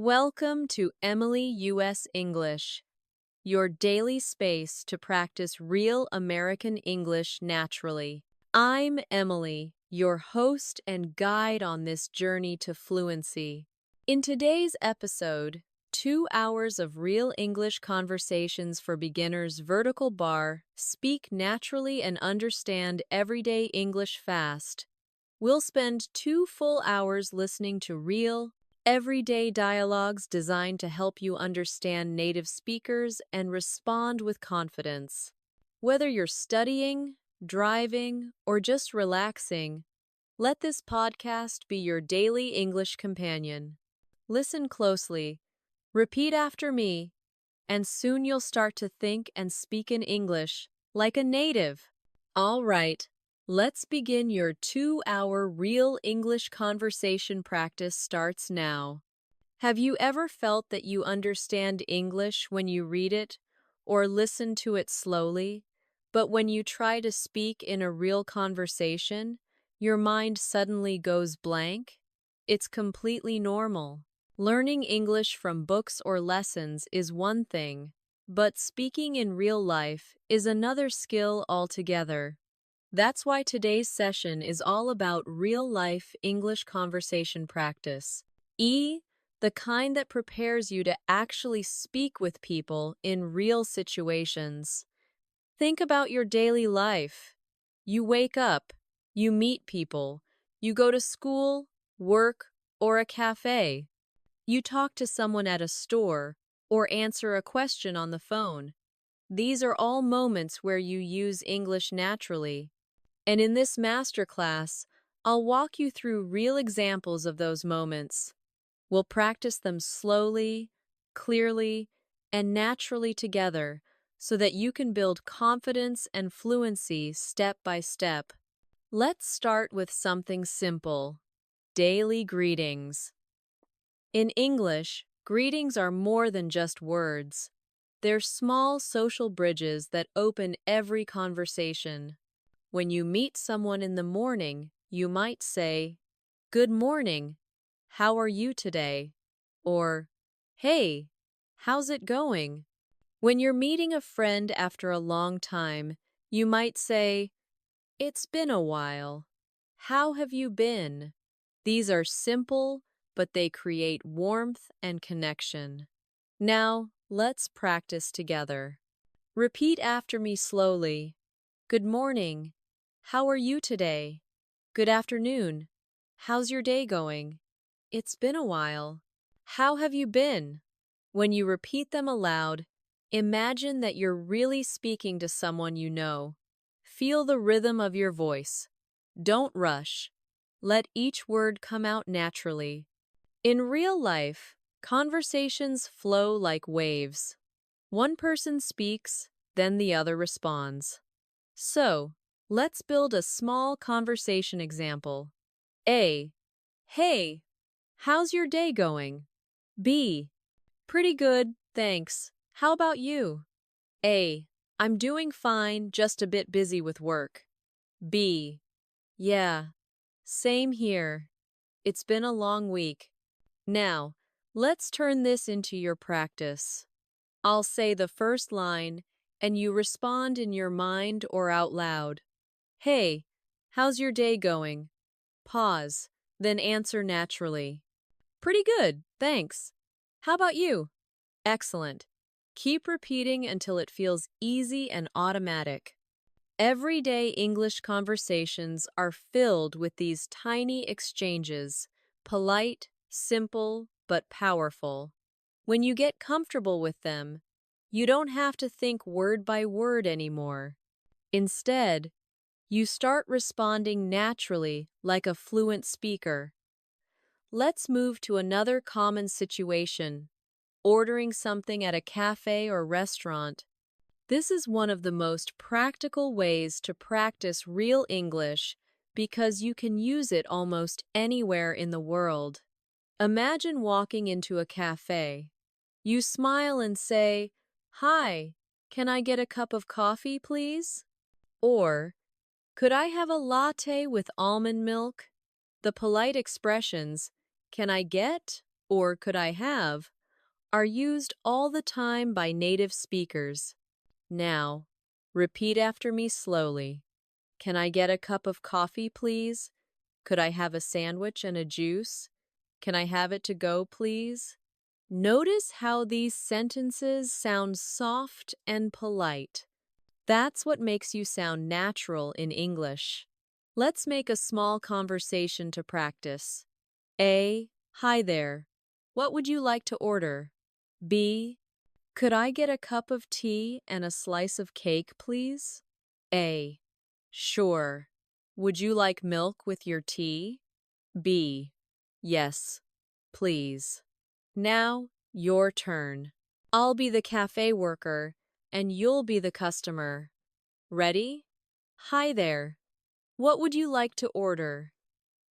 Welcome to Emily U.S. English, your daily space to practice real American English naturally. I'm Emily, your host and guide on this journey to fluency. In today's episode, 2 hours of real English conversations for beginners vertical bar, speak naturally and understand everyday English fast. We'll spend 2 full hours listening to real, everyday dialogues designed to help you understand native speakers and respond with confidence. Whether you're studying, driving, or just relaxing, let this podcast be your daily English companion. Listen closely, repeat after me, and soon you'll start to think and speak in English like a native. All right, let's begin. Your 2 hour real English conversation practice starts now. Have you ever felt that you understand English when you read it or listen to it slowly, but when you try to speak in a real conversation, your mind suddenly goes blank? It's completely normal. Learning English from books or lessons is one thing, but speaking in real life is another skill altogether. That's why today's session is all about real-life English conversation practice. The kind that prepares you to actually speak with people in real situations. Think about your daily life. You wake up, you meet people, you go to school, work, or a cafe. You talk to someone at a store or answer a question on the phone. These are all moments where you use English naturally. And in this masterclass, I'll walk you through real examples of those moments. We'll practice them slowly, clearly, and naturally together so that you can build confidence and fluency step by step. Let's start with something simple: daily greetings. In English, greetings are more than just words. They're small social bridges that open every conversation. When you meet someone in the morning, you might say, "Good morning, how are you today?" Or, "Hey, how's it going?" When you're meeting a friend after a long time, you might say, "It's been a while. How have you been?" These are simple, but they create warmth and connection. Now, let's practice together. Repeat after me slowly. Good morning. How are you today? Good afternoon. How's your day going? It's been a while. How have you been? When you repeat them aloud, imagine that you're really speaking to someone you know. Feel the rhythm of your voice. Don't rush. Let each word come out naturally. In real life, conversations flow like waves. One person speaks, then the other responds. So, let's build a small conversation example. A. Hey, how's your day going? B. Pretty good, thanks. How about you? A. I'm doing fine, just a bit busy with work. B. Yeah, same here. It's been a long week. Now, let's turn this into your practice. I'll say the first line, and you respond in your mind or out loud. Hey, how's your day going? Pause, then answer naturally. Pretty good, thanks. How about you? Excellent. Keep repeating until it feels easy and automatic. Everyday English conversations are filled with these tiny exchanges, polite, simple, but powerful. When you get comfortable with them, you don't have to think word by word anymore. Instead, you start responding naturally like a fluent speaker. Let's move to another common situation: ordering something at a cafe or restaurant. This is one of the most practical ways to practice real English because you can use it almost anywhere in the world. Imagine walking into a cafe. You smile and say, "Hi, can I get a cup of coffee, please?" Or, "Could I have a latte with almond milk?" The polite expressions, "Can I get?" or could I have are used all the time by native speakers. Now, repeat after me slowly. Can I get a cup of coffee, please? Could I have a sandwich and a juice? Can I have it to go, please? Notice how these sentences sound soft and polite. That's what makes you sound natural in English. Let's make a small conversation to practice. A. Hi there. What would you like to order? B. Could I get a cup of tea and a slice of cake, please? A. Sure. Would you like milk with your tea? B. Yes, please. Now, your turn. I'll be the cafe worker, and you'll be the customer. Ready? Hi there. What would you like to order?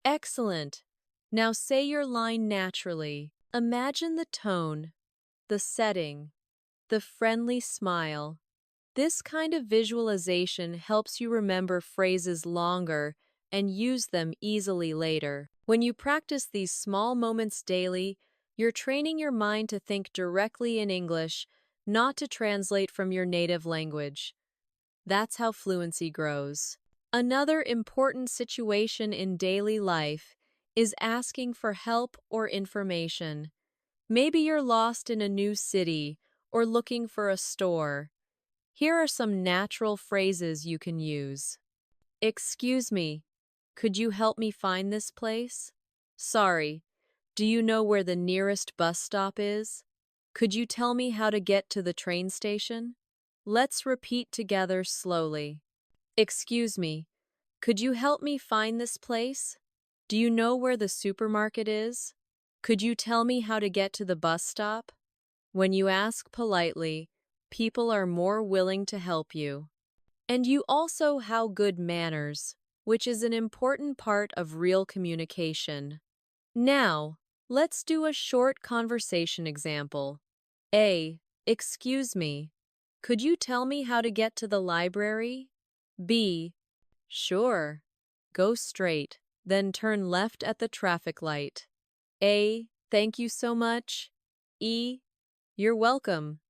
Excellent. Now say your line naturally. Imagine the tone, the setting, the friendly smile. This kind of visualization helps you remember phrases longer and use them easily later. When you practice these small moments daily, you're training your mind to think directly in English, not to translate from your native language. That's how fluency grows. Another important situation in daily life is asking for help or information. Maybe you're lost in a new city or looking for a store. Here are some natural phrases you can use. Excuse me, could you help me find this place? Sorry, do you know where the nearest bus stop is? Could you tell me how to get to the train station? Let's repeat together slowly. Excuse me, could you help me find this place? Do you know where the supermarket is? Could you tell me how to get to the bus stop? When you ask politely, people are more willing to help you. And you also have good manners, which is an important part of real communication. Now, let's do a short conversation example. A. Excuse me. Could you tell me how to get to the library? B. Sure. Go straight, then turn left at the traffic light. A. Thank you so much. E. You're welcome.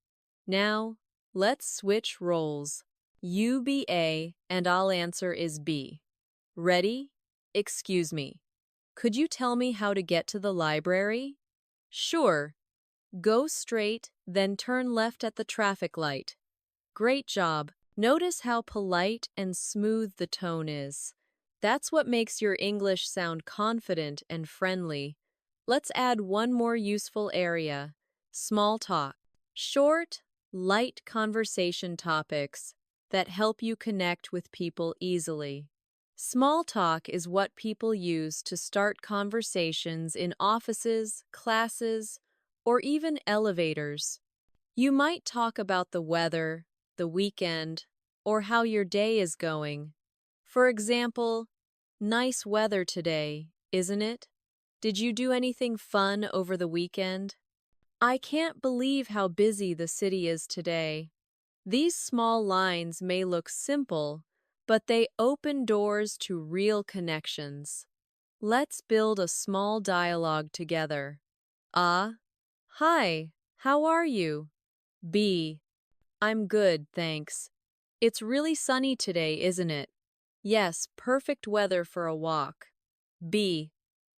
Now, let's switch roles. You be A and I'll answer is B. Ready? Excuse me. Could you tell me how to get to the library? Sure. Go straight, then turn left at the traffic light. Great job. Notice how polite and smooth the tone is. That's what makes your English sound confident and friendly. Let's add one more useful area: small talk. Short, light conversation topics that help you connect with people easily. Small talk is what people use to start conversations in offices, classes, or even elevators. You might talk about the weather, the weekend, or how your day is going. For example, nice weather today, isn't it? Did you do anything fun over the weekend? I can't believe how busy the city is today. These small lines may look simple, but they open doors to real connections. Let's build a small dialogue together. A. Hi, how are you? B. I'm good, thanks. It's really sunny today, isn't it? Yes, perfect weather for a walk. B.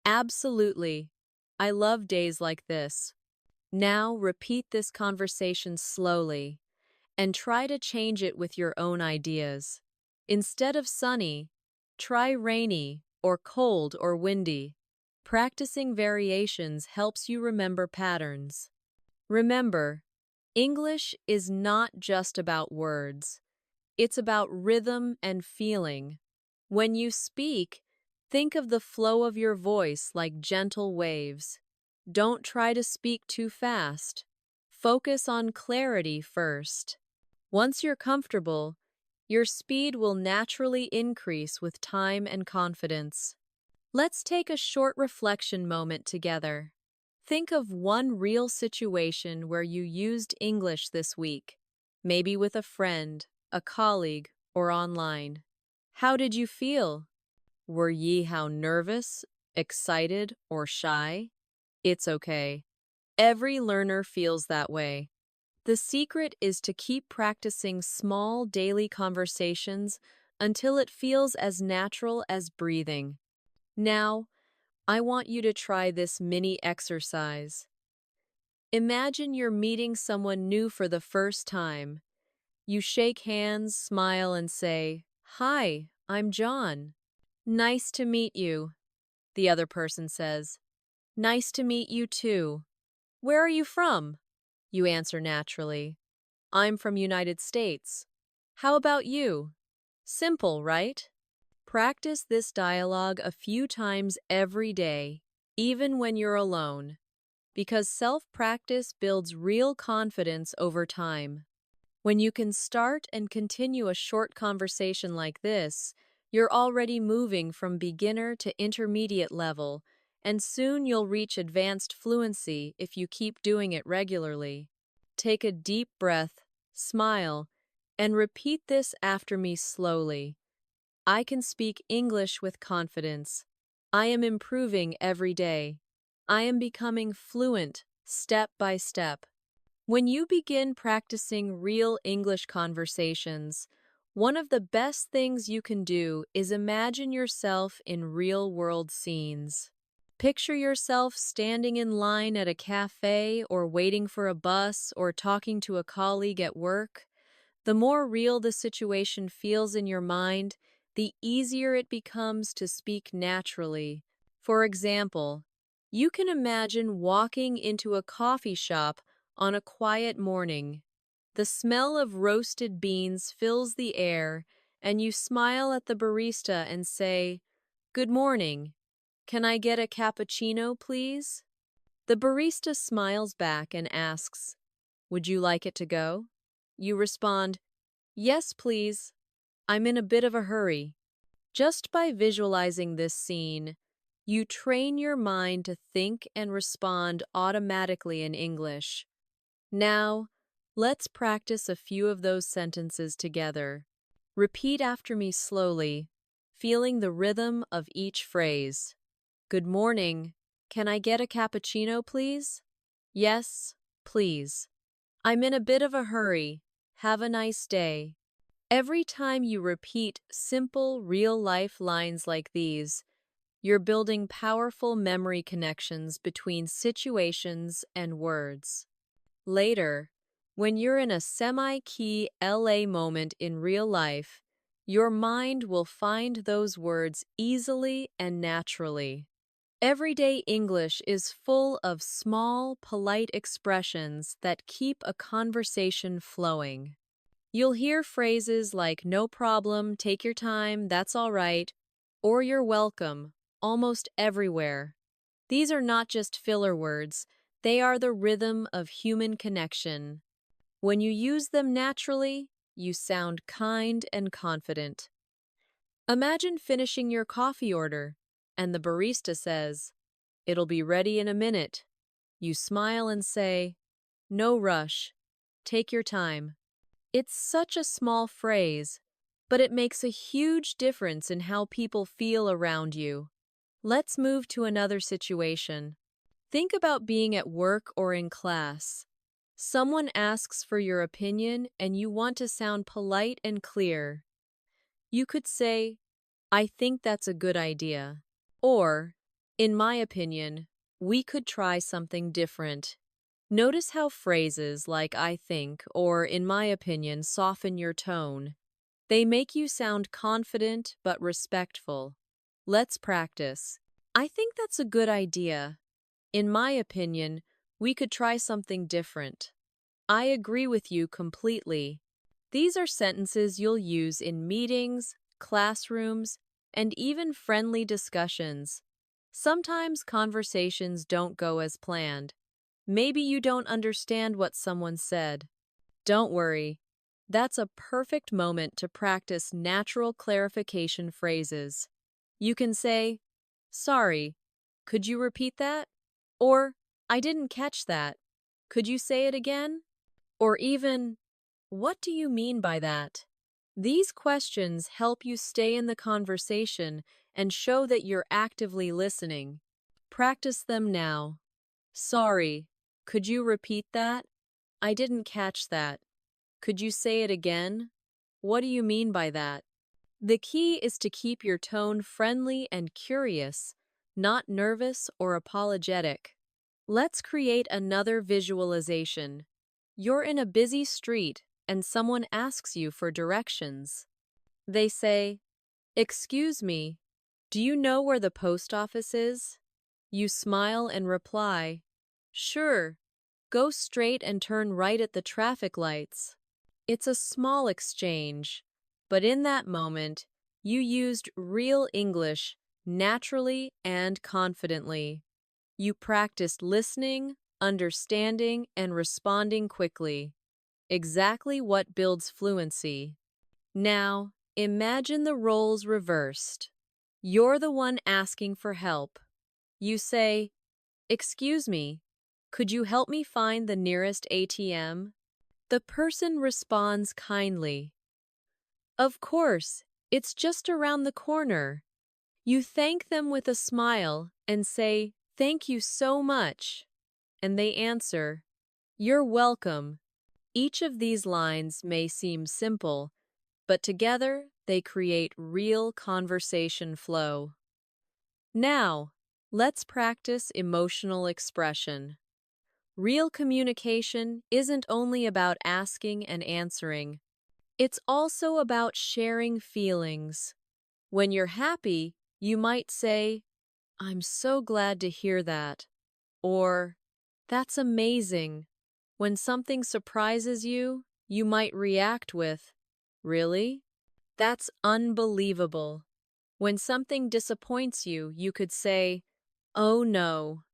Absolutely. I love days like this. Now repeat this conversation slowly and try to change it with your own ideas. Instead of sunny, try rainy or cold or windy. Practicing variations helps you remember patterns. Remember, English is not just about words. It's about rhythm and feeling. When you speak, think of the flow of your voice like gentle waves. Don't try to speak too fast. Focus on clarity first. Once you're comfortable, your speed will naturally increase with time and confidence. Let's take a short reflection moment together. Think of one real situation where you used English this week, maybe with a friend, a colleague, or online. How did you feel? Were ye how nervous, excited, or shy? It's okay. Every learner feels that way. The secret is to keep practicing small daily conversations until it feels as natural as breathing. Now, I want you to try this mini exercise. Imagine you're meeting someone new for the first time. You shake hands, smile, and say, "Hi, I'm John." "Nice to meet you," the other person says. "Nice to meet you too." "Where are you from?" You answer naturally. "I'm from United States." "How about you?" Simple, right? Practice this dialogue a few times every day, even when you're alone, because self-practice builds real confidence over time. When you can start and continue a short conversation like this, you're already moving from beginner to intermediate level, and soon you'll reach advanced fluency if you keep doing it regularly. Take a deep breath, smile, and repeat this after me slowly. I can speak English with confidence. I am improving every day. I am becoming fluent step by step. When you begin practicing real English conversations, one of the best things you can do is imagine yourself in real-world scenes. Picture yourself standing in line at a cafe or waiting for a bus or talking to a colleague at work. The more real the situation feels in your mind, the easier it becomes to speak naturally. For example, you can imagine walking into a coffee shop on a quiet morning. The smell of roasted beans fills the air, and you smile at the barista and say, "Good morning. Can I get a cappuccino, please?" The barista smiles back and asks, "Would you like it to go?" You respond, "Yes, please. I'm in a bit of a hurry." Just by visualizing this scene, you train your mind to think and respond automatically in English. Now, let's practice a few of those sentences together. Repeat after me slowly, feeling the rhythm of each phrase. Good morning. Can I get a cappuccino, please? Yes, please. I'm in a bit of a hurry. Have a nice day. Every time you repeat simple, real-life lines like these, you're building powerful memory connections between situations and words. Later, when you're in a semi-key LA moment in real life, your mind will find those words easily and naturally. Everyday English is full of small, polite expressions that keep a conversation flowing. You'll hear phrases like "no problem," "take your time," "that's all right," or "you're welcome," almost everywhere. These are not just filler words, they are the rhythm of human connection. When you use them naturally, you sound kind and confident. Imagine finishing your coffee order, and the barista says, "It'll be ready in a minute." You smile and say, "No rush. Take your time." It's such a small phrase, but it makes a huge difference in how people feel around you. Let's move to another situation. Think about being at work or in class. Someone asks for your opinion and you want to sound polite and clear. You could say, "I think that's a good idea." Or, "In my opinion, we could try something different." Notice how phrases like "I think" or "in my opinion" soften your tone. They make you sound confident but respectful. Let's practice. "I think that's a good idea." "In my opinion, we could try something different." "I agree with you completely." These are sentences you'll use in meetings, classrooms, and even friendly discussions. Sometimes conversations don't go as planned. Maybe you don't understand what someone said. Don't worry. That's a perfect moment to practice natural clarification phrases. You can say, "Sorry, could you repeat that?" Or, "I didn't catch that. Could you say it again?" Or even, "What do you mean by that?" These questions help you stay in the conversation and show that you're actively listening. Practice them now. Sorry, could you repeat that? I didn't catch that. Could you say it again? What do you mean by that? The key is to keep your tone friendly and curious, not nervous or apologetic. Let's create another visualization. You're in a busy street and someone asks you for directions. They say, "Excuse me, do you know where the post office is?" You smile and reply, "Sure, go straight and turn right at the traffic lights." It's a small exchange, but in that moment, you used real English naturally and confidently. You practiced listening, understanding, and responding quickly. Exactly what builds fluency. Now, imagine the roles reversed. You're the one asking for help. You say, "Excuse me, could you help me find the nearest ATM?" The person responds kindly, "Of course, it's just around the corner." You thank them with a smile and say, "Thank you so much." And they answer, "You're welcome." Each of these lines may seem simple, but together they create real conversation flow. Now, let's practice emotional expression. Real communication isn't only about asking and answering. It's also about sharing feelings. When you're happy, you might say, "I'm so glad to hear that." Or, "That's amazing." When something surprises you, you might react with, "Really? That's unbelievable." When something disappoints you, you could say, "Oh no,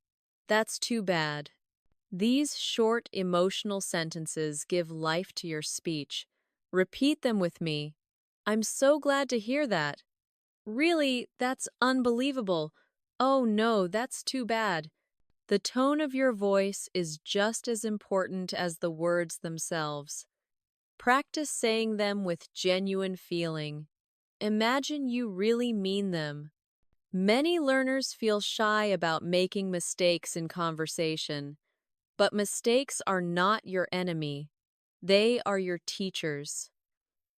that's too bad." These short emotional sentences give life to your speech. Repeat them with me. "I'm so glad to hear that." "Really, that's unbelievable." "Oh no, that's too bad." The tone of your voice is just as important as the words themselves. Practice saying them with genuine feeling. Imagine you really mean them. Many learners feel shy about making mistakes in conversation, but mistakes are not your enemy. They are your teachers.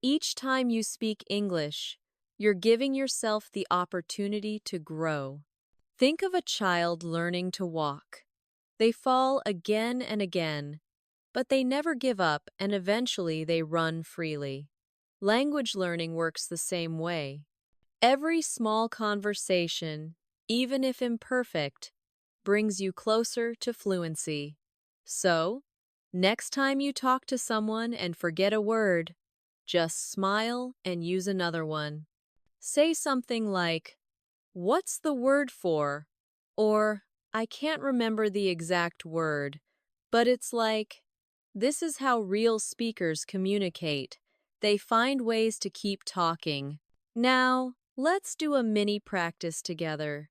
Each time you speak English, you're giving yourself the opportunity to grow. Think of a child learning to walk. They fall again and again, but they never give up and eventually they run freely. Language learning works the same way. Every small conversation, even if imperfect, brings you closer to fluency. So, next time you talk to someone and forget a word, just smile and use another one. Say something like, "What's the word for?" Or, "I can't remember the exact word, but it's like." This is how real speakers communicate. They find ways to keep talking. Now, let's do a mini practice together.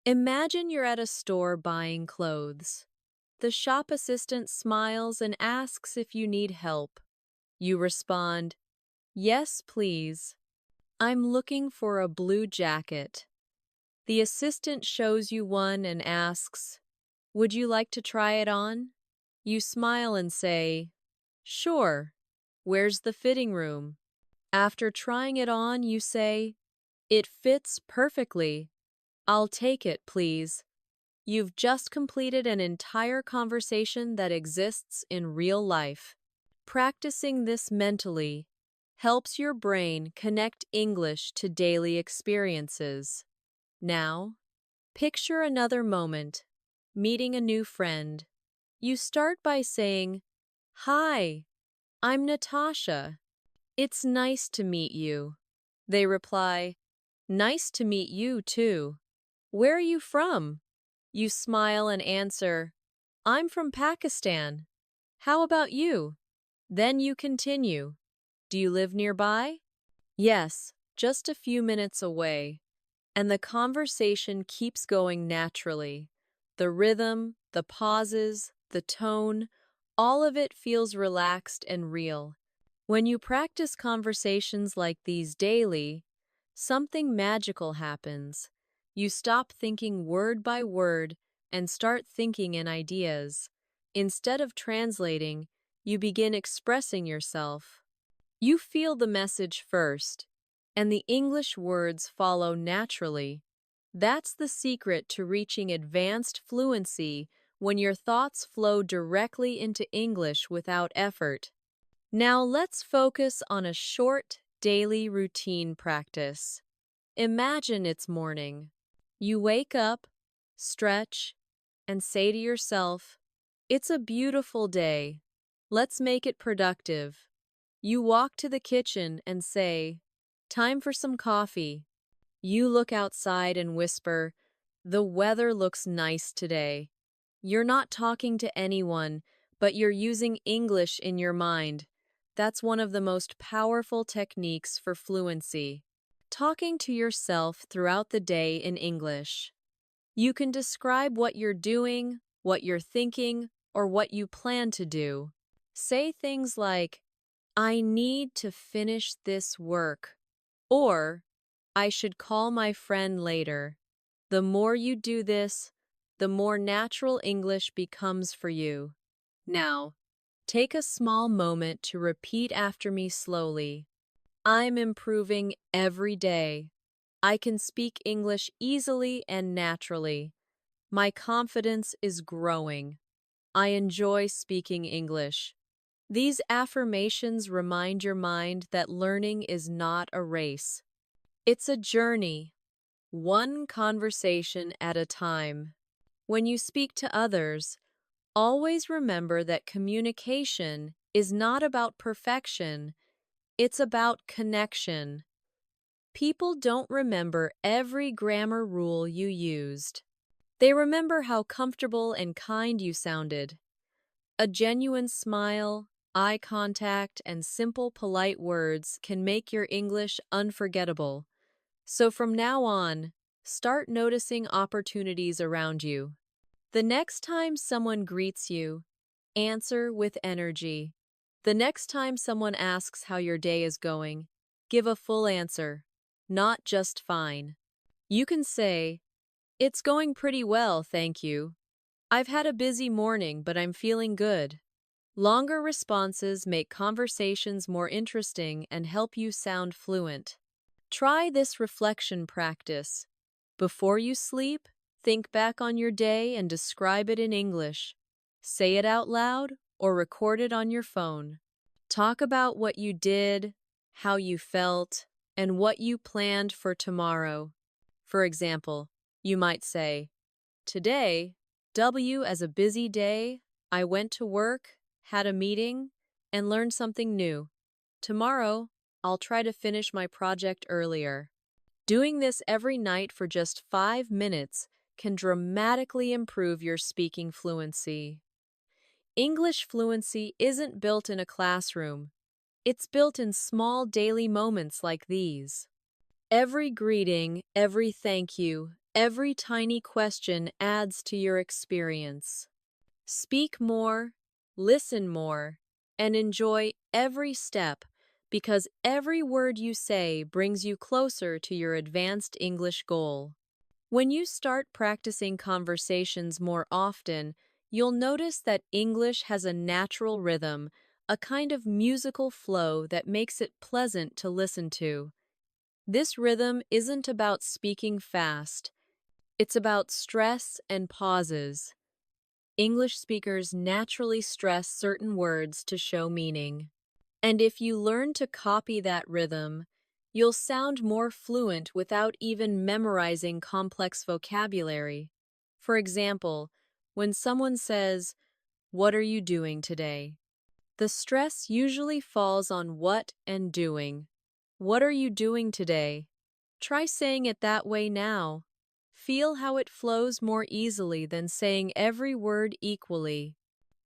Imagine you're at a store buying clothes. The shop assistant smiles and asks if you need help. You respond, "Yes, please. I'm looking for a blue jacket." The assistant shows you one and asks, "Would you like to try it on?" You smile and say, "Sure. Where's the fitting room?" After trying it on, you say, "It fits perfectly. I'll take it, please." You've just completed an entire conversation that exists in real life. Practicing this mentally helps your brain connect English to daily experiences. Now, picture another moment, meeting a new friend. You start by saying, "Hi, I'm Natasha. It's nice to meet you." They reply, "Nice to meet you too. Where are you from?" You smile and answer, "I'm from Pakistan. How about you?" Then you continue, "Do you live nearby?" "Yes, just a few minutes away." And the conversation keeps going naturally. The rhythm, the pauses, the tone, all of it feels relaxed and real. When you practice conversations like these daily, something magical happens. You stop thinking word by word and start thinking in ideas. Instead of translating, you begin expressing yourself. You feel the message first, and the English words follow naturally. That's the secret to reaching advanced fluency when your thoughts flow directly into English without effort. Now let's focus on a short, daily routine practice. Imagine it's morning. You wake up, stretch, and say to yourself, "It's a beautiful day. Let's make it productive." You walk to the kitchen and say, "Time for some coffee." You look outside and whisper, "The weather looks nice today." You're not talking to anyone, but you're using English in your mind. That's one of the most powerful techniques for fluency. Talking to yourself throughout the day in English. You can describe what you're doing, what you're thinking, or what you plan to do. Say things like, "I need to finish this work," or "I should call my friend later." The more you do this, the more natural English becomes for you. Now, take a small moment to repeat after me slowly. I'm improving every day. I can speak English easily and naturally. My confidence is growing. I enjoy speaking English. These affirmations remind your mind that learning is not a race. It's a journey, one conversation at a time. When you speak to others, always remember that communication is not about perfection, it's about connection. People don't remember every grammar rule you used. They remember how comfortable and kind you sounded. A genuine smile, eye contact, and simple, polite words can make your English unforgettable. So from now on, start noticing opportunities around you. The next time someone greets you, answer with energy. The next time someone asks how your day is going, give a full answer, not just fine. You can say, "It's going pretty well, thank you. I've had a busy morning, but I'm feeling good." Longer responses make conversations more interesting and help you sound fluent. Try this reflection practice. Before you sleep, think back on your day and describe it in English. Say it out loud or record it on your phone. Talk about what you did, how you felt, and what you planned for tomorrow. For example, you might say, "Today, W as a busy day, I went to work, had a meeting, and learned something new. Tomorrow, I'll try to finish my project earlier." Doing this every night for just 5 minutes can dramatically improve your speaking fluency. English fluency isn't built in a classroom. It's built in small daily moments like these. Every greeting, every thank you, every tiny question adds to your experience. Speak more, listen more, and enjoy every step because every word you say brings you closer to your advanced English goal. When you start practicing conversations more often, you'll notice that English has a natural rhythm, a kind of musical flow that makes it pleasant to listen to. This rhythm isn't about speaking fast, it's about stress and pauses. English speakers naturally stress certain words to show meaning. And if you learn to copy that rhythm, you'll sound more fluent without even memorizing complex vocabulary. For example, when someone says, "What are you doing today?" the stress usually falls on what and doing. What are you doing today? Try saying it that way now. Feel how it flows more easily than saying every word equally.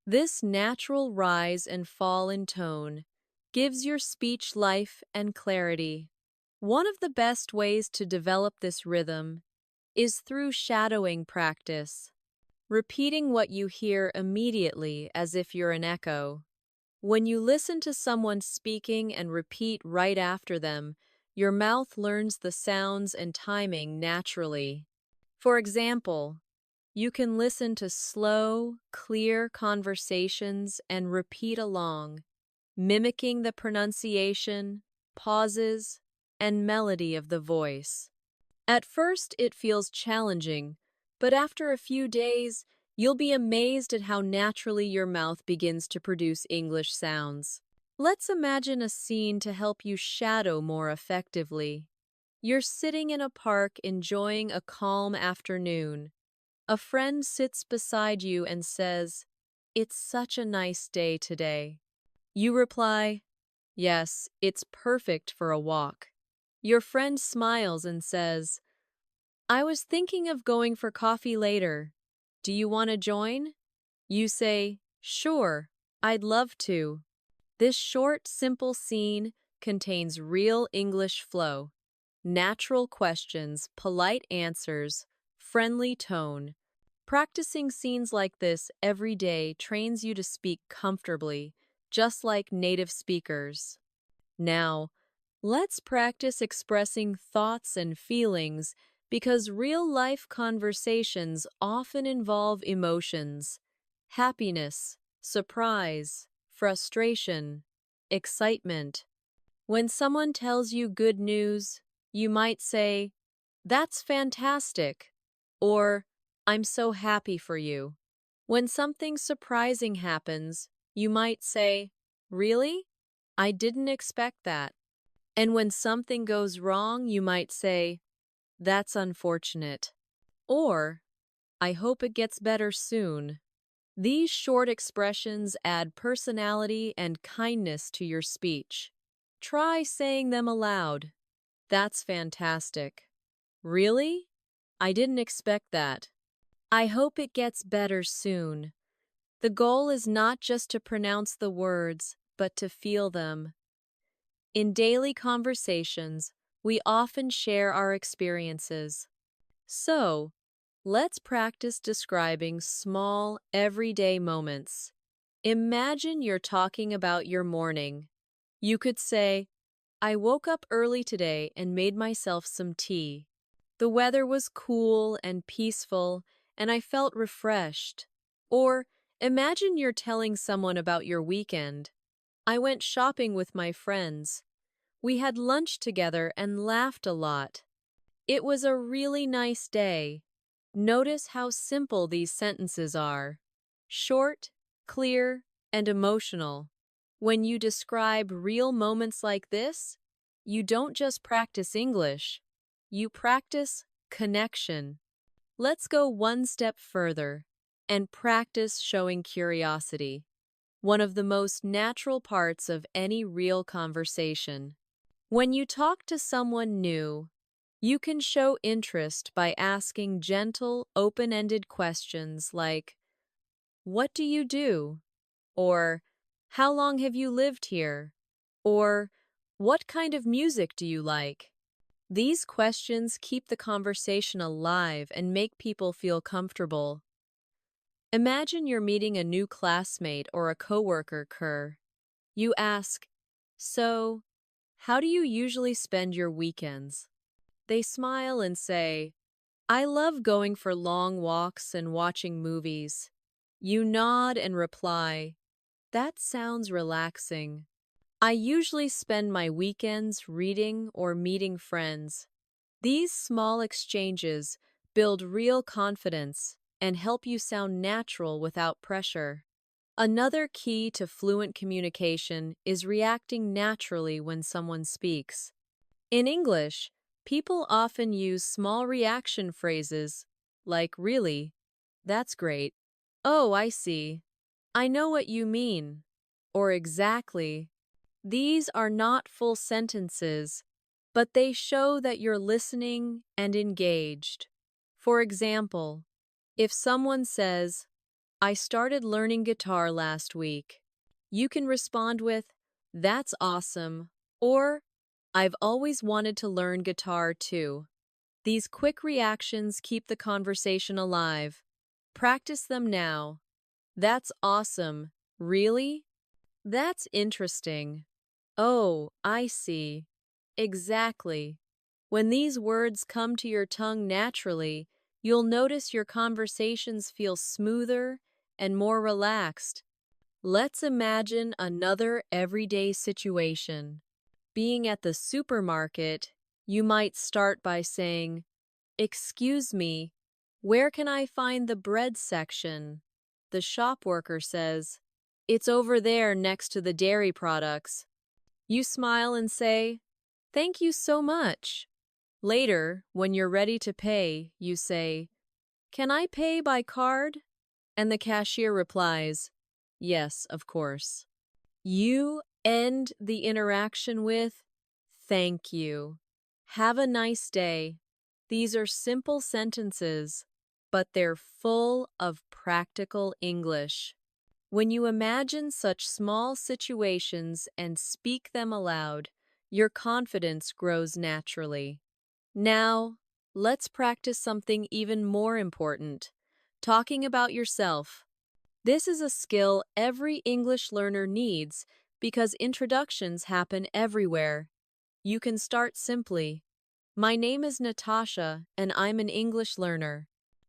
This natural rise and fall in tone gives your speech life and clarity. One of the best ways to develop this rhythm is through shadowing practice, repeating what you hear immediately as if you're an echo. When you listen to someone speaking and repeat right after them, your mouth learns the sounds and timing naturally. For example, You can listen to slow, clear conversations and repeat along, mimicking the pronunciation, pauses, and melody of the voice. At first, it feels challenging, but after a few days, you'll be amazed at how naturally your mouth begins to produce English sounds. Let's imagine a scene to help you shadow more effectively. You're sitting in a park enjoying a calm afternoon. A friend sits beside you and says, "It's such a nice day today." You reply, "Yes, it's perfect for a walk." Your friend smiles and says, "I was thinking of going for coffee later. Do you want to join?" You say, "Sure, I'd love to." This short, simple scene contains real English flow, natural questions, polite answers, friendly tone. Practicing scenes like this every day trains you to speak comfortably, just like native speakers. Now, let's practice expressing thoughts and feelings because real-life conversations often involve emotions, happiness, surprise, frustration, excitement. When someone tells you good news, you might say, "That's fantastic," or "I'm so happy for you." When something surprising happens, you might say, "Really? I didn't expect that." And when something goes wrong, you might say, "That's unfortunate." Or, "I hope it gets better soon." These short expressions add personality and kindness to your speech. Try saying them aloud. "That's fantastic." "Really? I didn't expect that." "I hope it gets better soon." The goal is not just to pronounce the words, but to feel them. In daily conversations, we often share our experiences. So, let's practice describing small, everyday moments. Imagine you're talking about your morning. You could say, "I woke up early today and made myself some tea. The weather was cool and peaceful, and I felt refreshed." Or, imagine you're telling someone about your weekend. "I went shopping with my friends. We had lunch together and laughed a lot. It was a really nice day." Notice how simple these sentences are. Short, clear, and emotional. When you describe real moments like this, you don't just practice English, you practice connection. Let's go one step further and practice showing curiosity, one of the most natural parts of any real conversation. When you talk to someone new, you can show interest by asking gentle, open-ended questions like, "What do you do?" Or, "How long have you lived here?" Or, "What kind of music do you like?" These questions keep the conversation alive and make people feel comfortable. Imagine you're meeting a new classmate or a coworker. You ask, "So, how do you usually spend your weekends?" They smile and say, "I love going for long walks and watching movies." You nod and reply, "That sounds relaxing. I usually spend my weekends reading or meeting friends." These small exchanges build real confidence and help you sound natural without pressure. Another key to fluent communication is reacting naturally when someone speaks. In English, people often use small reaction phrases like "really," "That's great," "Oh, I see," "I know what you mean," or "exactly." These are not full sentences, but they show that you're listening and engaged. For example, if someone says, "I started learning guitar last week," you can respond with, "That's awesome," or "I've always wanted to learn guitar too." These quick reactions keep the conversation alive. Practice them now. "That's awesome." "Really?" "That's interesting." "Oh, I see." "Exactly." When these words come to your tongue naturally, You'll notice your conversations feel smoother and more relaxed. Let's imagine another everyday situation. Being at the supermarket, you might start by saying, "Excuse me, where can I find the bread section?" The shop worker says, "It's over there next to the dairy products." You smile and say, "Thank you so much." Later, when you're ready to pay, you say, "Can I pay by card?" And the cashier replies, "Yes, of course." You end the interaction with, "Thank you. Have a nice day." These are simple sentences, but they're full of practical English. When you imagine such small situations and speak them aloud, your confidence grows naturally. Now, let's practice something even more important, talking about yourself. This is a skill every English learner needs because introductions happen everywhere. You can start simply. "My name is Natasha, and I'm an English learner.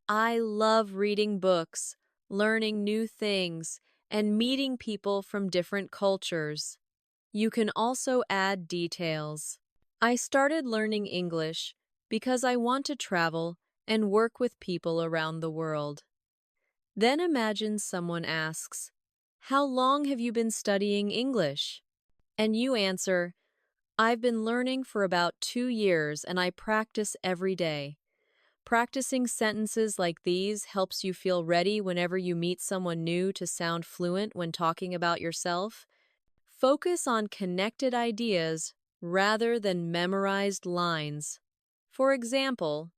I love reading books, learning new things, and meeting people from different cultures." You can also add details. "I started learning English because I want to travel and work with people around the world." Then imagine someone asks, "How long have you been studying English?" And you answer, "I've been learning for about 2 years and I practice every day." Practicing sentences like these helps you feel ready whenever you meet someone new to sound fluent when talking about yourself. Focus on connected ideas rather than memorized lines. For example,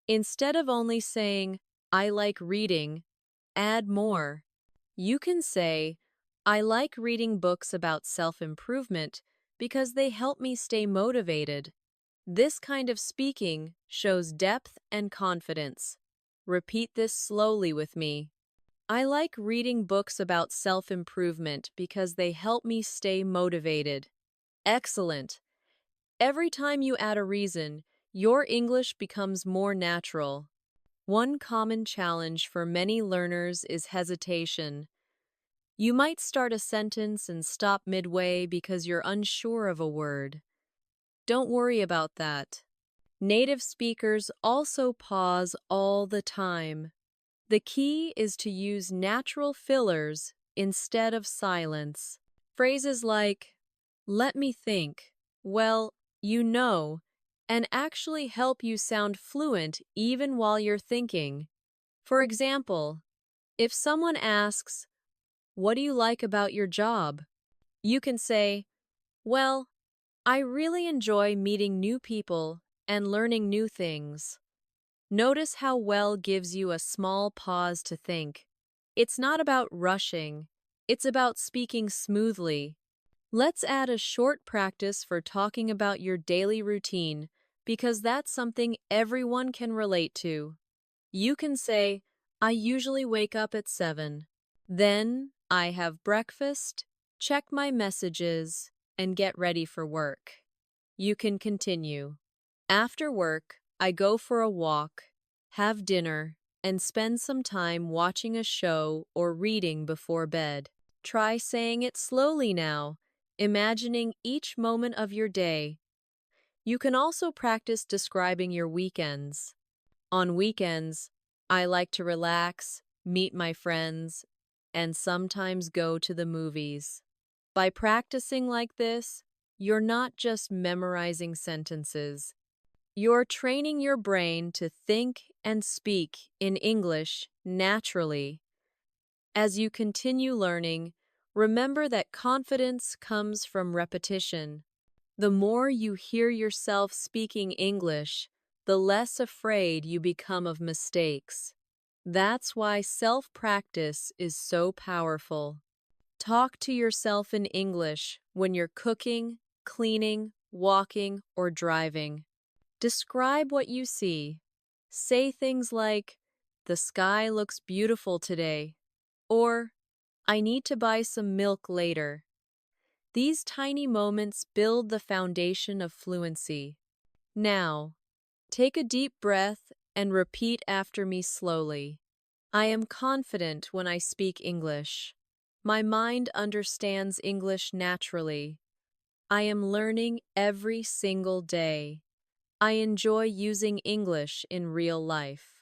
instead of only saying, "I like reading," add more. You can say, "I like reading books about self-improvement because they help me stay motivated." This kind of speaking shows depth and confidence. Repeat this slowly with me. "I like reading books about self-improvement because they help me stay motivated." Excellent. Every time you add a reason, your English becomes more natural. One common challenge for many learners is hesitation. You might start a sentence and stop midway because you're unsure of a word. Don't worry about that. Native speakers also pause all the time. The key is to use natural fillers instead of silence. Phrases like, "Let me think," "Well, you know," and actually help you sound fluent even while you're thinking. For example, if someone asks, "What do you like about your job?" you can say, "Well, I really enjoy meeting new people and learning new things." Notice how well gives you a small pause to think. It's not about rushing, it's about speaking smoothly. Let's add a short practice for talking about your daily routine because that's something everyone can relate to. You can say, "I usually wake up at 7. Then I have breakfast, check my messages, and get ready for work." You can continue. "After work, I go for a walk, have dinner, and spend some time watching a show or reading before bed." Try saying it slowly now, imagining each moment of your day. You can also practice describing your weekends. "On weekends, I like to relax, meet my friends, and sometimes go to the movies." By practicing like this, you're not just memorizing sentences. You're training your brain to think and speak in English naturally. As you continue learning, remember that confidence comes from repetition. The more you hear yourself speaking English, the less afraid you become of mistakes. That's why self-practice is so powerful. Talk to yourself in English when you're cooking, cleaning, walking, or driving. Describe what you see. Say things like, "The sky looks beautiful today," or "I need to buy some milk later." These tiny moments build the foundation of fluency. Now, take a deep breath and repeat after me slowly. I am confident when I speak English. My mind understands English naturally. I am learning every single day. I enjoy using English in real life.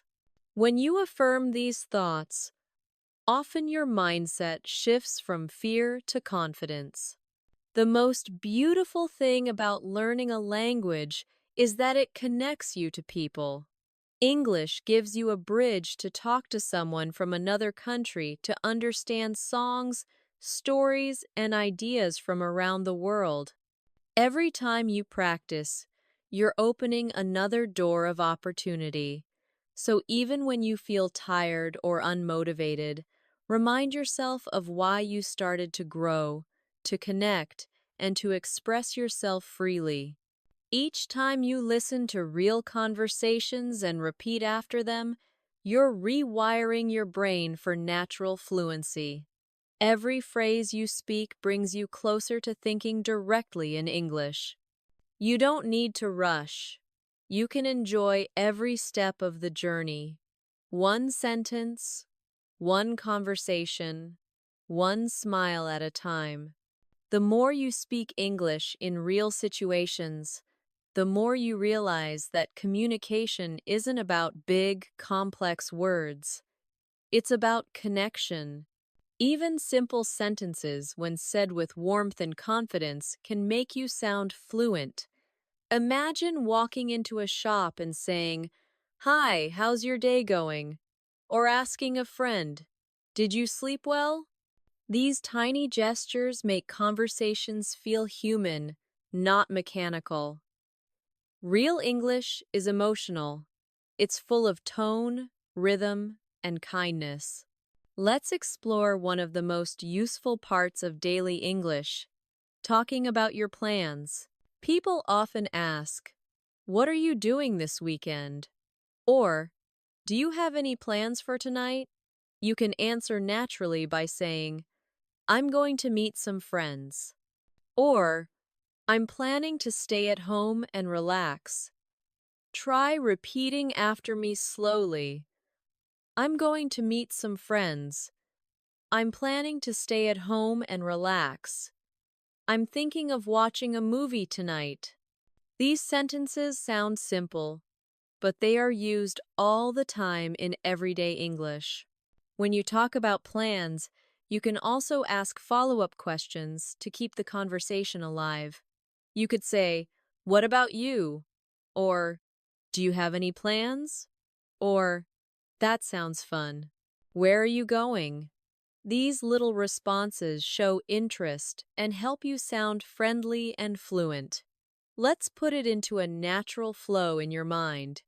When you affirm these thoughts, often your mindset shifts from fear to confidence. The most beautiful thing about learning a language is that it connects you to people. English gives you a bridge to talk to someone from another country to understand songs, stories, and ideas from around the world. Every time you practice, you're opening another door of opportunity. So even when you feel tired or unmotivated, remind yourself of why you started to grow, to connect, and to express yourself freely. Each time you listen to real conversations and repeat after them, you're rewiring your brain for natural fluency. Every phrase you speak brings you closer to thinking directly in English. You don't need to rush. You can enjoy every step of the journey. One sentence, one conversation, one smile at a time. The more you speak English in real situations, the more you realize that communication isn't about big, complex words. It's about connection. Even simple sentences, when said with warmth and confidence, can make you sound fluent. Imagine walking into a shop and saying, "Hi, how's your day going?" Or asking a friend, "Did you sleep well?" These tiny gestures make conversations feel human, not mechanical. Real English is emotional. It's full of tone, rhythm, and kindness. Let's explore one of the most useful parts of daily English, talking about your plans. People often ask, "What are you doing this weekend?" Or, "Do you have any plans for tonight?" You can answer naturally by saying, "I'm going to meet some friends." Or, "I'm planning to stay at home and relax." Try repeating after me slowly. I'm going to meet some friends. I'm planning to stay at home and relax. I'm thinking of watching a movie tonight. These sentences sound simple, but they are used all the time in everyday English. When you talk about plans, you can also ask follow-up questions to keep the conversation alive. You could say, "What about you?" Or, "Do you have any plans?" Or, "That sounds fun. Where are you going?" These little responses show interest and help you sound friendly and fluent. Let's put it into a natural flow in your mind.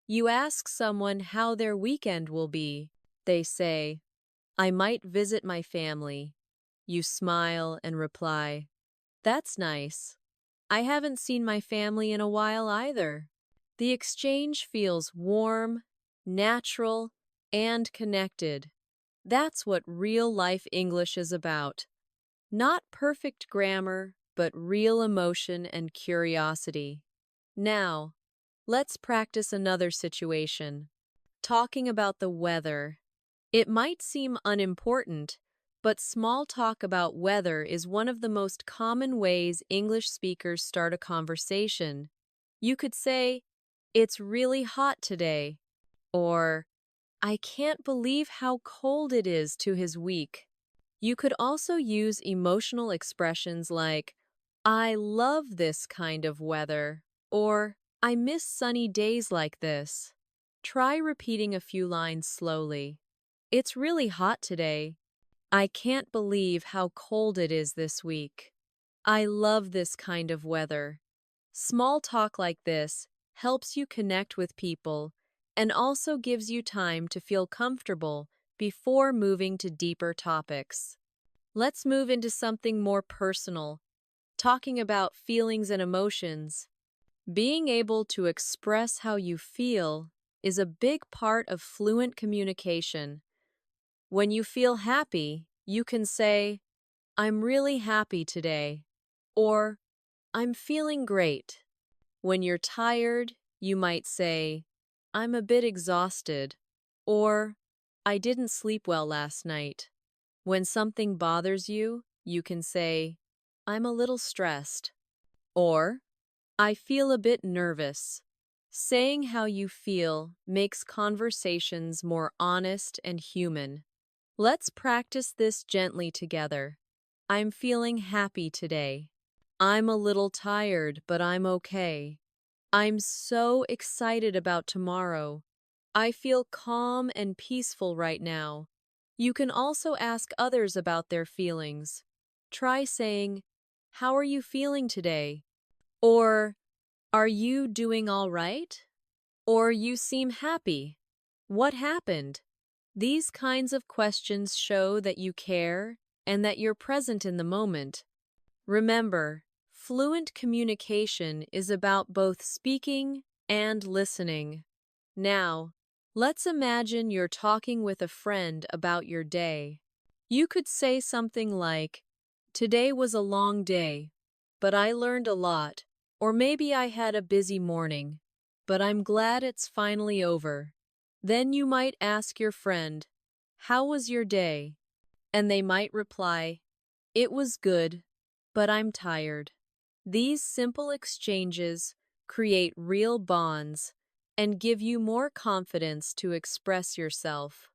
You ask someone how their weekend will be. They say, "I might visit my family." You smile and reply, "That's nice. I haven't seen my family in a while either." The exchange feels warm, natural, and connected. That's what real-life English is about. Not perfect grammar, but real emotion and curiosity. Now, let's practice another situation. Talking about the weather. It might seem unimportant, but small talk about weather is one of the most common ways English speakers start a conversation. You could say, "It's really hot today," or "I can't believe how cold it is to his week." You could also use emotional expressions like, "I love this kind of weather," or "I miss sunny days like this." Try repeating a few lines slowly. "It's really hot today." "I can't believe how cold it is this week." "I love this kind of weather." Small talk like this helps you connect with people and also gives you time to feel comfortable before moving to deeper topics. Let's move into something more personal, talking about feelings and emotions. Being able to express how you feel is a big part of fluent communication. When you feel happy, you can say, "I'm really happy today," or "I'm feeling great." When you're tired, you might say, I'm a bit exhausted, or I didn't sleep well last night. When something bothers you, you can say, I'm a little stressed, or I feel a bit nervous. Saying how you feel makes conversations more honest and human. Let's practice this gently together. I'm feeling happy today. I'm a little tired, but I'm okay. I'm so excited about tomorrow. I feel calm and peaceful right now. You can also ask others about their feelings. Try saying, how are you feeling today? Or, are you doing all right? Or you seem happy. What happened? These kinds of questions show that you care and that you're present in the moment. Remember, fluent communication is about both speaking and listening. Now, let's imagine you're talking with a friend about your day. You could say something like, today was a long day, but I learned a lot. Or maybe I had a busy morning, but I'm glad it's finally over. Then you might ask your friend, how was your day? And they might reply, it was good, but I'm tired. These simple exchanges create real bonds and give you more confidence to express yourself.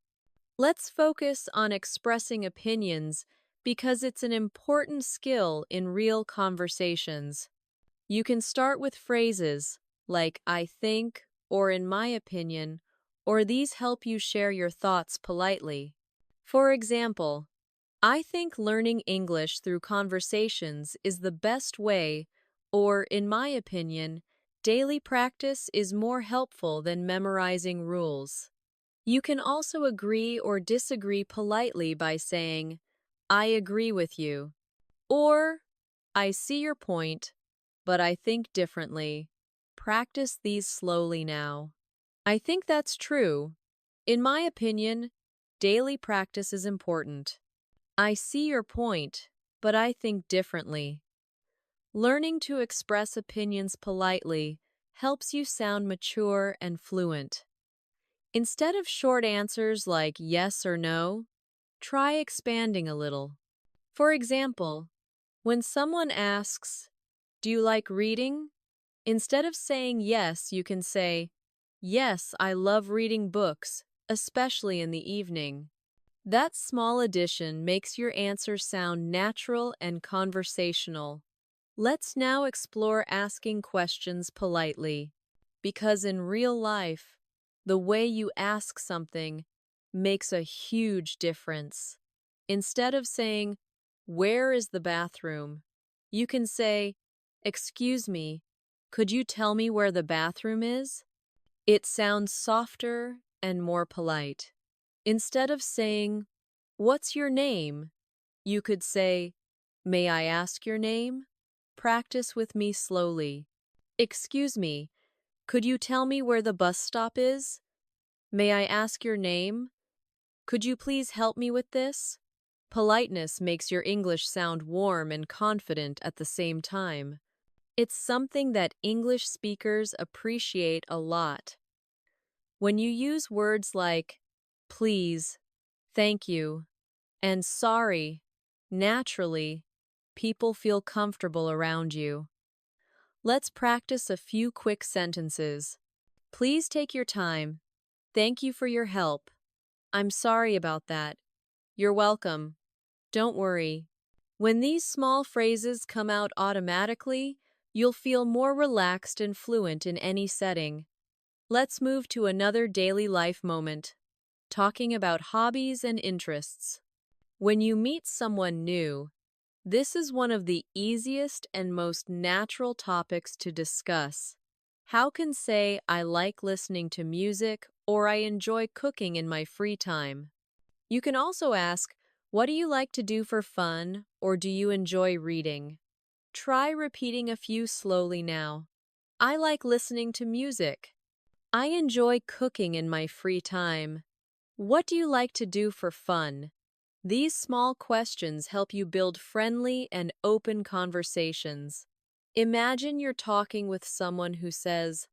Let's focus on expressing opinions because it's an important skill in real conversations. You can start with phrases like I think or in my opinion, or these help you share your thoughts politely. For example, I think learning English through conversations is the best way, or in my opinion, daily practice is more helpful than memorizing rules. You can also agree or disagree politely by saying, I agree with you, or I see your point, but I think differently. Practice these slowly now. I think that's true. In my opinion, daily practice is important. I see your point, but I think differently. Learning to express opinions politely helps you sound mature and fluent. Instead of short answers like yes or no, try expanding a little. For example, when someone asks, do you like reading? Instead of saying yes, you can say, yes, I love reading books, especially in the evening. That small addition makes your answer sound natural and conversational. Let's now explore asking questions politely, because in real life, the way you ask something makes a huge difference. Instead of saying, where is the bathroom? You can say, excuse me, could you tell me where the bathroom is? It sounds softer and more polite. Instead of saying, what's your name? You could say, may I ask your name? Practice with me slowly. Excuse me, could you tell me where the bus stop is? May I ask your name? Could you please help me with this? Politeness makes your English sound warm and confident at the same time. It's something that English speakers appreciate a lot. When you use words like please, thank you, and sorry, naturally, people feel comfortable around you. Let's practice a few quick sentences. Please take your time. Thank you for your help. I'm sorry about that. You're welcome. Don't worry. When these small phrases come out automatically, you'll feel more relaxed and fluent in any setting. Let's move to another daily life moment, talking about hobbies and interests. When you meet someone new, this is one of the easiest and most natural topics to discuss. How can say I like listening to music or I enjoy cooking in my free time? You can also ask, what do you like to do for fun or do you enjoy reading? Try repeating a few slowly now. I like listening to music. I enjoy cooking in my free time. What do you like to do for fun? These small questions help you build friendly and open conversations. Imagine you're talking with someone who says,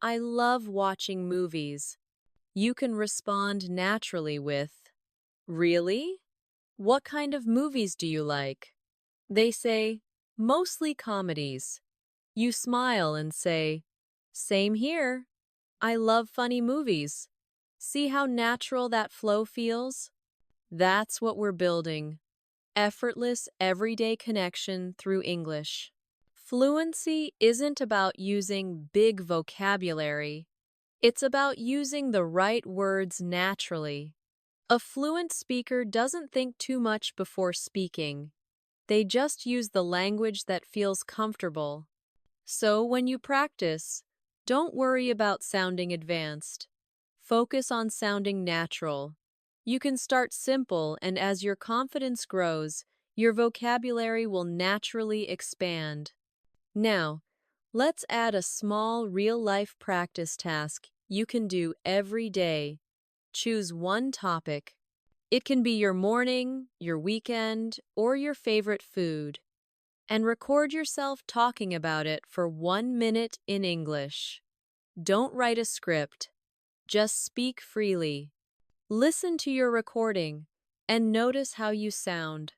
I love watching movies. You can respond naturally with, really? What kind of movies do you like? They say, mostly comedies. You smile and say, same here. I love funny movies. See how natural that flow feels? That's what we're building. Effortless, everyday connection through English. Fluency isn't about using big vocabulary. It's about using the right words naturally. A fluent speaker doesn't think too much before speaking. They just use the language that feels comfortable. So when you practice, don't worry about sounding advanced. Focus on sounding natural. You can start simple, and as your confidence grows, your vocabulary will naturally expand. Now, let's add a small real-life practice task you can do every day. Choose one topic. It can be your morning, your weekend, or your favorite food. And record yourself talking about it for 1 minute in English. Don't write a script. Just speak freely. Listen to your recording and notice how you sound.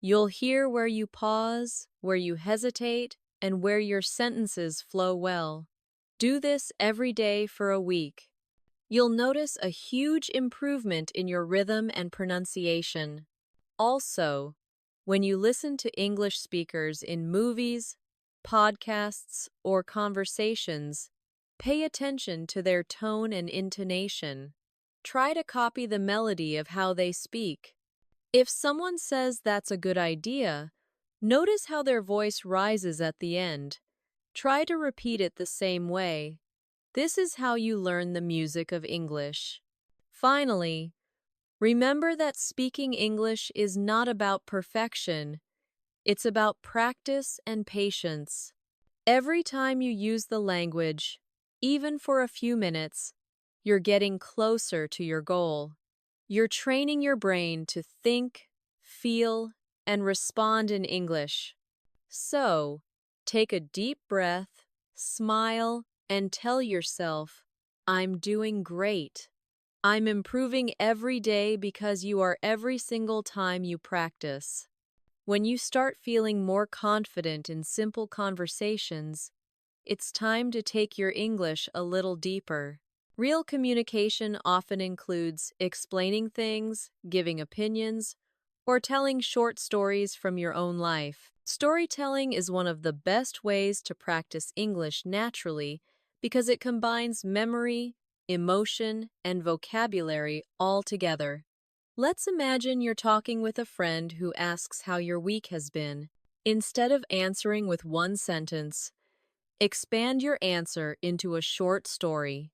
You'll hear where you pause, where you hesitate, and where your sentences flow well. Do this every day for a week. You'll notice a huge improvement in your rhythm and pronunciation. Also, when you listen to English speakers in movies, podcasts, or conversations, pay attention to their tone and intonation. Try to copy the melody of how they speak. If someone says that's a good idea, notice how their voice rises at the end. Try to repeat it the same way. This is how you learn the music of English. Finally, remember that speaking English is not about perfection. It's about practice and patience. Every time you use the language, even for a few minutes, you're getting closer to your goal. You're training your brain to think, feel, and respond in English. So, take a deep breath, smile, and tell yourself, I'm doing great. I'm improving every day because you are every single time you practice. When you start feeling more confident in simple conversations, it's time to take your English a little deeper. Real communication often includes explaining things, giving opinions, or telling short stories from your own life. Storytelling is one of the best ways to practice English naturally because it combines memory, emotion, and vocabulary all together. Let's imagine you're talking with a friend who asks how your week has been. Instead of answering with one sentence, expand your answer into a short story.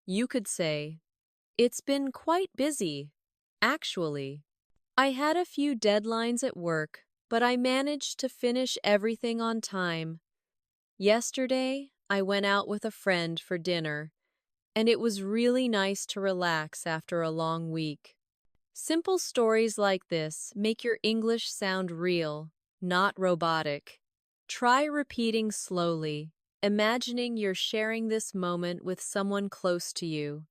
You could say, it's been quite busy, actually. I had a few deadlines at work, but I managed to finish everything on time. Yesterday, I went out with a friend for dinner, and it was really nice to relax after a long week. Simple stories like this make your English sound real, not robotic. Try repeating slowly, imagining you're sharing this moment with someone close to you.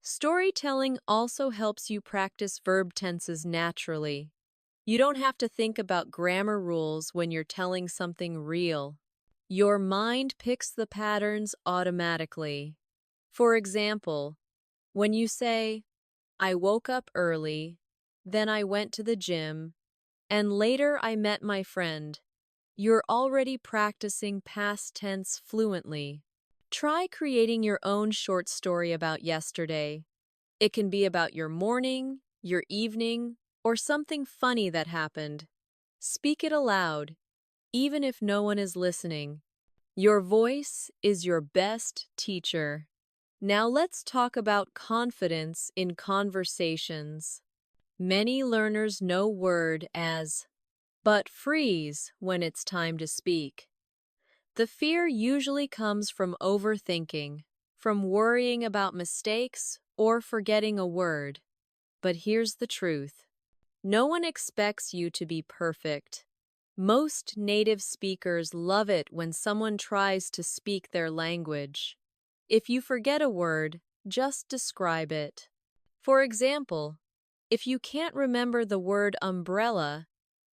Storytelling also helps you practice verb tenses naturally. You don't have to think about grammar rules when you're telling something real. Your mind picks the patterns automatically. For example, when you say, I woke up early, then I went to the gym, and later I met my friend, you're already practicing past tense fluently. Try creating your own short story about yesterday. It can be about your morning, your evening, or something funny that happened. Speak it aloud, even if no one is listening. Your voice is your best teacher. Now let's talk about confidence in conversations. Many learners know word as but freeze when it's time to speak. The fear usually comes from overthinking, from worrying about mistakes or forgetting a word. But here's the truth. No one expects you to be perfect. Most native speakers love it when someone tries to speak their language. If you forget a word, just describe it. For example, if you can't remember the word umbrella,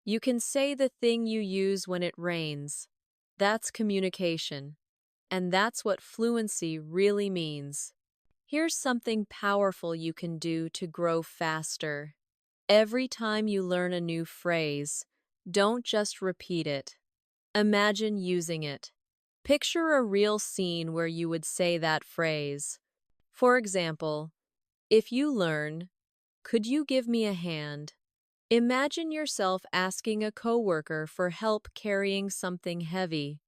you can say the thing you use when it rains. That's communication. And that's what fluency really means. Here's something powerful you can do to grow faster. Every time you learn a new phrase, don't just repeat it. Imagine using it. Picture a real scene where you would say that phrase. For example, if you learn, "Could you give me a hand?" Imagine yourself asking a coworker for help carrying something heavy.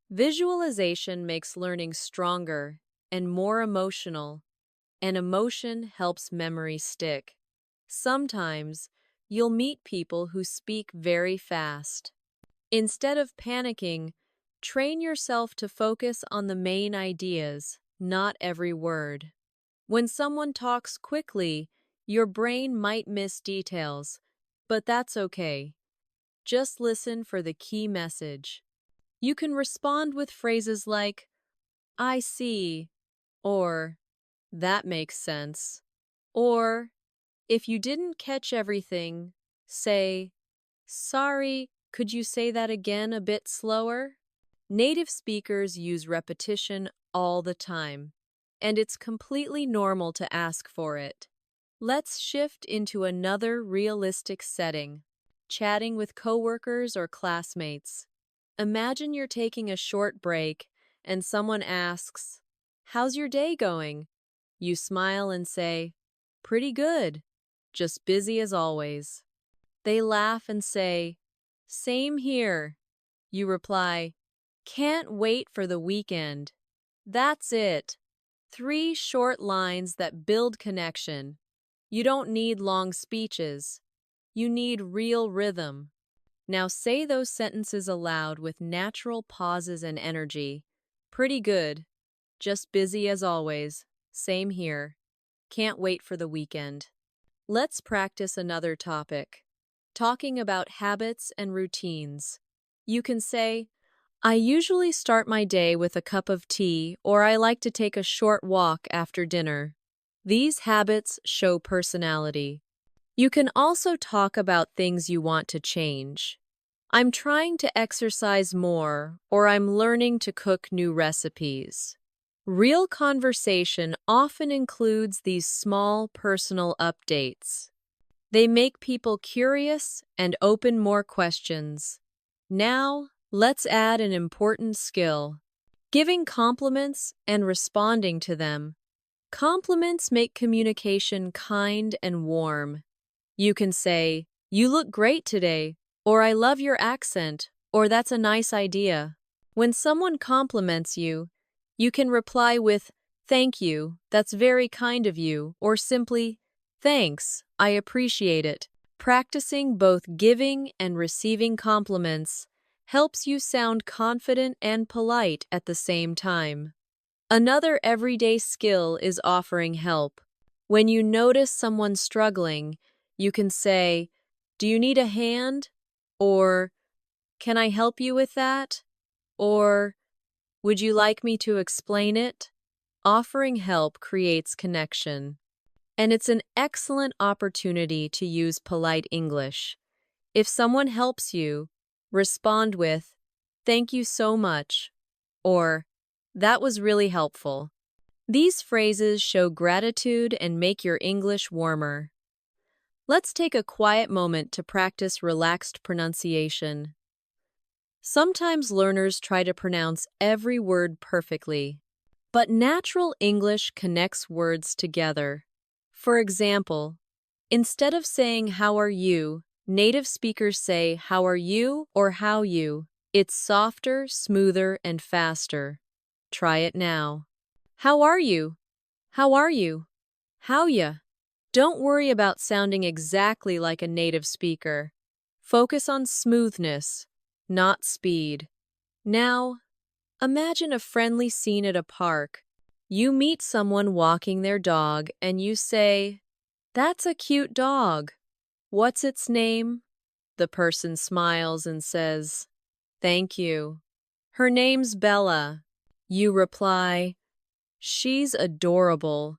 Visualization makes learning stronger and more emotional, and emotion helps memory stick. Sometimes, you'll meet people who speak very fast. Instead of panicking, train yourself to focus on the main ideas, not every word. When someone talks quickly, your brain might miss details, but that's okay. Just listen for the key message. You can respond with phrases like, "I see," or "That makes sense." Or, if you didn't catch everything, say, "Sorry, could you say that again a bit slower?" Native speakers use repetition all the time, and it's completely normal to ask for it. Let's shift into another realistic setting, chatting with coworkers or classmates. Imagine you're taking a short break and someone asks, "How's your day going?" You smile and say, "Pretty good, just busy as always." They laugh and say, "Same here." You reply, "Can't wait for the weekend." That's it. 3 short lines that build connection. You don't need long speeches. You need real rhythm. Now say those sentences aloud with natural pauses and energy. "Pretty good. Just busy as always. Same here. Can't wait for the weekend." Let's practice another topic. Talking about habits and routines. You can say, "I usually start my day with a cup of tea, or I like to take a short walk after dinner." These habits show personality. You can also talk about things you want to change. "I'm trying to exercise more," or "I'm learning to cook new recipes." Real conversation often includes these small personal updates. They make people curious and open more questions. Now, let's add an important skill: giving compliments and responding to them. Compliments make communication kind and warm. You can say, "You look great today," or "I love your accent," or "That's a nice idea." When someone compliments you, you can reply with, "Thank you, that's very kind of you," or simply, "Thanks, I appreciate it." Practicing both giving and receiving compliments helps you sound confident and polite at the same time. Another everyday skill is offering help. When you notice someone struggling, you can say, "Do you need a hand?" Or, "Can I help you with that?" Or, "Would you like me to explain it?" Offering help creates connection. And it's an excellent opportunity to use polite English. If someone helps you, respond with, "Thank you so much," or "That was really helpful." These phrases show gratitude and make your English warmer. Let's take a quiet moment to practice relaxed pronunciation. Sometimes learners try to pronounce every word perfectly, but natural English connects words together. For example, instead of saying "How are you?" native speakers say "How are you?" or "How you." It's softer, smoother, and faster. Try it now. "How are you?" "How are you?" "How ya?" Don't worry about sounding exactly like a native speaker. Focus on smoothness, not speed. Now, imagine a friendly scene at a park. You meet someone walking their dog and you say, "That's a cute dog. What's its name?" The person smiles and says, "Thank you. Her name's Bella." You reply, She's adorable.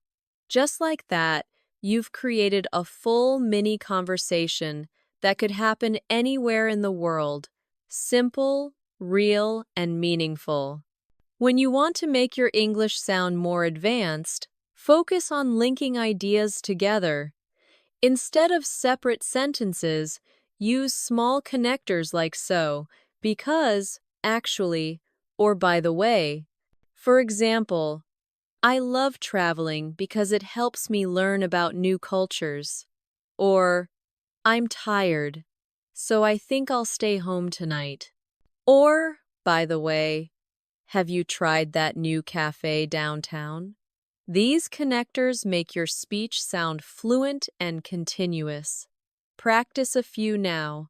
Just like that, you've created a full mini conversation that could happen anywhere in the world. Simple, real, and meaningful. When you want to make your English sound more advanced, focus on linking ideas together. Instead of separate sentences, use small connectors like so, because, actually, or by the way. For example, I love traveling because it helps me learn about new cultures. Or, I'm tired, so I think I'll stay home tonight. Or, by the way, have you tried that new cafe downtown? These connectors make your speech sound fluent and continuous. Practice a few now.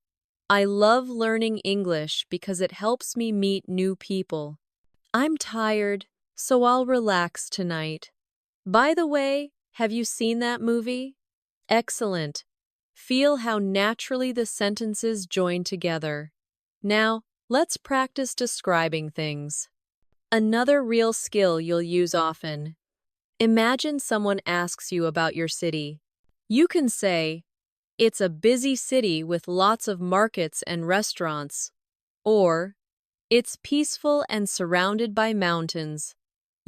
I love learning English because it helps me meet new people. I'm tired, so I'll relax tonight. By the way, have you seen that movie? Excellent. Feel how naturally the sentences join together. Now, let's practice describing things. Another real skill you'll use often. Imagine someone asks you about your city. You can say, "It's a busy city with lots of markets and restaurants." Or, "It's peaceful and surrounded by mountains."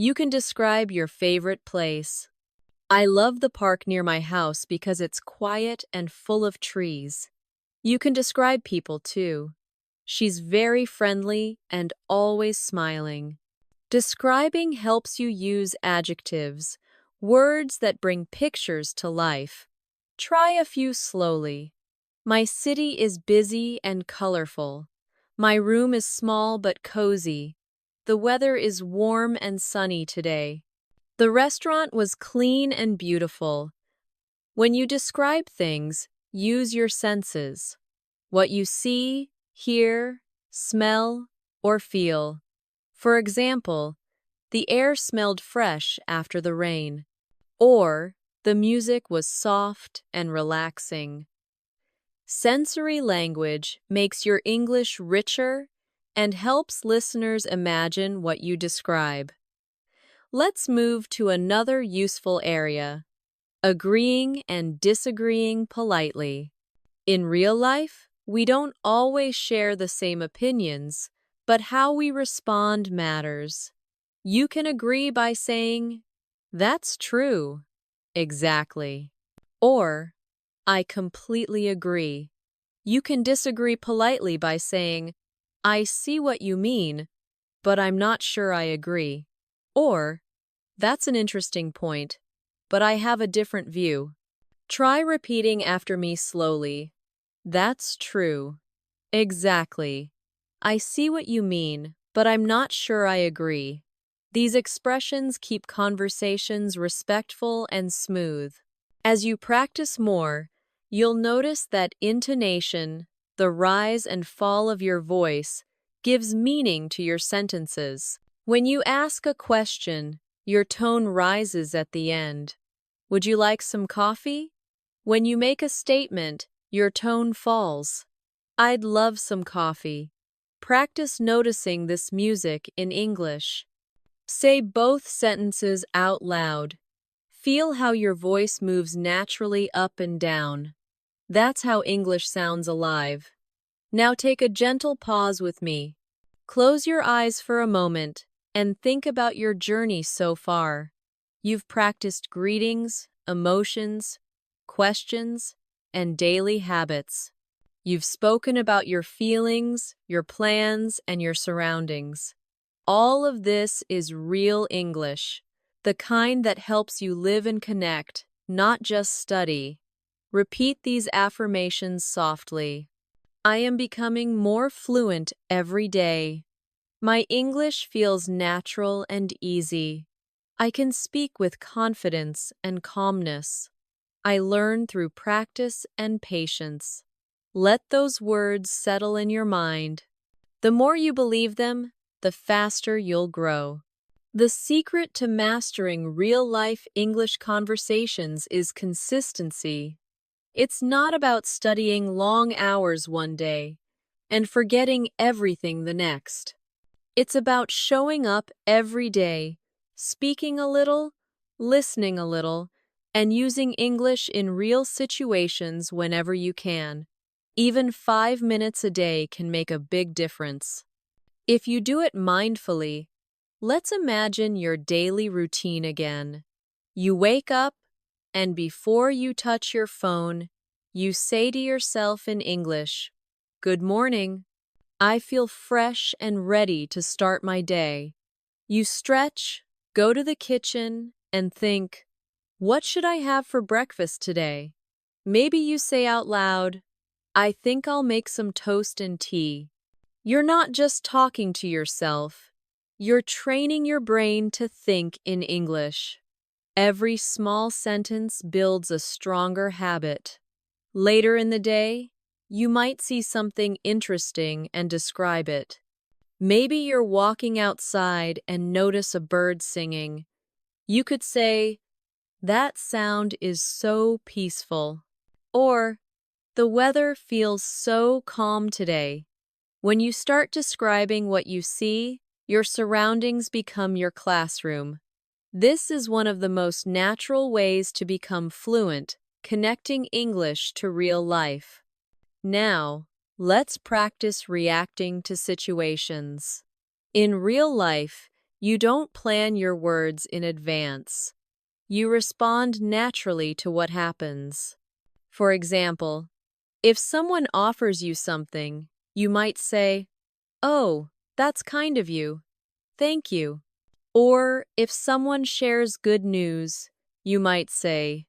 You can describe your favorite place. "I love the park near my house because it's quiet and full of trees." You can describe people too. "She's very friendly and always smiling." Describing helps you use adjectives, words that bring pictures to life. Try a few slowly. My city is busy and colorful. My room is small but cozy. The weather is warm and sunny today. The restaurant was clean and beautiful. When you describe things, use your senses. What you see, hear, smell, or feel. For example, the air smelled fresh after the rain. Or, the music was soft and relaxing. Sensory language makes your English richer and helps listeners imagine what you describe. Let's move to another useful area: agreeing and disagreeing politely. In real life, we don't always share the same opinions, but how we respond matters. You can agree by saying, "That's true." Exactly. Or, "I completely agree." You can disagree politely by saying, "I see what you mean, but I'm not sure I agree." Or, "That's an interesting point, but I have a different view." Try repeating after me slowly. "That's true." Exactly. "I see what you mean, but I'm not sure I agree." These expressions keep conversations respectful and smooth. As you practice more, you'll notice that intonation, the rise and fall of your voice, gives meaning to your sentences. When you ask a question, your tone rises at the end. "Would you like some coffee?" When you make a statement, your tone falls. "I'd love some coffee." Practice noticing this music in English. Say both sentences out loud. Feel how your voice moves naturally up and down. That's how English sounds alive. Now take a gentle pause with me. Close your eyes for a moment and think about your journey so far. You've practiced greetings, emotions, questions, and daily habits. You've spoken about your feelings, your plans, and your surroundings. All of this is real English, the kind that helps you live and connect, not just study. Repeat these affirmations softly. I am becoming more fluent every day. My English feels natural and easy. I can speak with confidence and calmness. I learn through practice and patience. Let those words settle in your mind. The more you believe them, the faster you'll grow. The secret to mastering real-life English conversations is consistency. It's not about studying long hours one day and forgetting everything the next. It's about showing up every day, speaking a little, listening a little, and using English in real situations whenever you can. Even 5 minutes a day can make a big difference. If you do it mindfully, let's imagine your daily routine again. You wake up, and before you touch your phone, you say to yourself in English, "Good morning. I feel fresh and ready to start my day." You stretch, go to the kitchen, and think, "What should I have for breakfast today?" Maybe you say out loud, "I think I'll make some toast and tea." You're not just talking to yourself, you're training your brain to think in English. Every small sentence builds a stronger habit. Later in the day, you might see something interesting and describe it. Maybe you're walking outside and notice a bird singing. You could say, "That sound is so peaceful." Or, "The weather feels so calm today." When you start describing what you see, your surroundings become your classroom. This is one of the most natural ways to become fluent, connecting English to real life. Now, let's practice reacting to situations. In real life, you don't plan your words in advance. You respond naturally to what happens. For example, if someone offers you something, you might say, "Oh, that's kind of you. Thank you." Or if someone shares good news, you might say,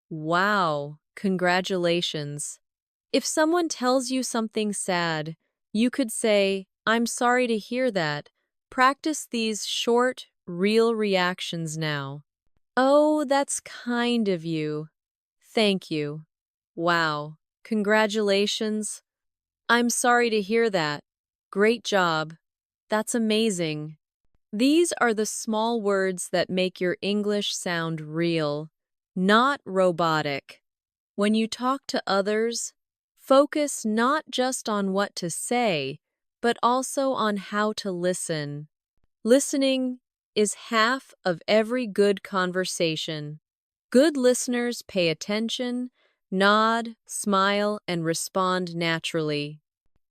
"Wow, congratulations." If someone tells you something sad, you could say, "I'm sorry to hear that." Practice these short, real reactions now. "Oh, that's kind of you. Thank you. Wow, congratulations. I'm sorry to hear that. Great job. That's amazing." These are the small words that make your English sound real, not robotic. When you talk to others, focus not just on what to say, but also on how to listen. Listening is half of every good conversation. Good listeners pay attention, nod, smile, and respond naturally.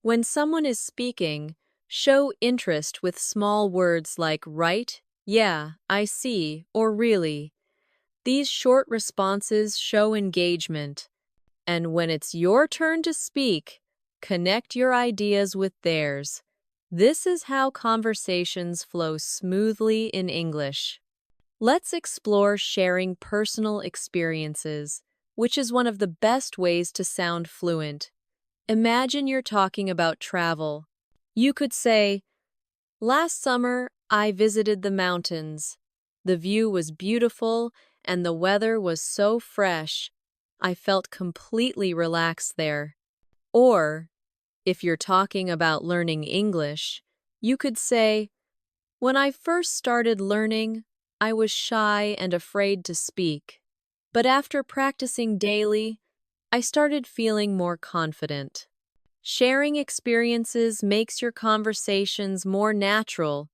When someone is speaking, show interest with small words like "right," "yeah," "I see," or "really." These short responses show engagement. And when it's your turn to speak, connect your ideas with theirs. This is how conversations flow smoothly in English. Let's explore sharing personal experiences, which is one of the best ways to sound fluent. Imagine you're talking about travel. You could say, "Last summer, I visited the mountains. The view was beautiful and the weather was so fresh. I felt completely relaxed there." Or, if you're talking about learning English, you could say, "When I first started learning, I was shy and afraid to speak. But after practicing daily, I started feeling more confident." Sharing experiences makes your conversations more natural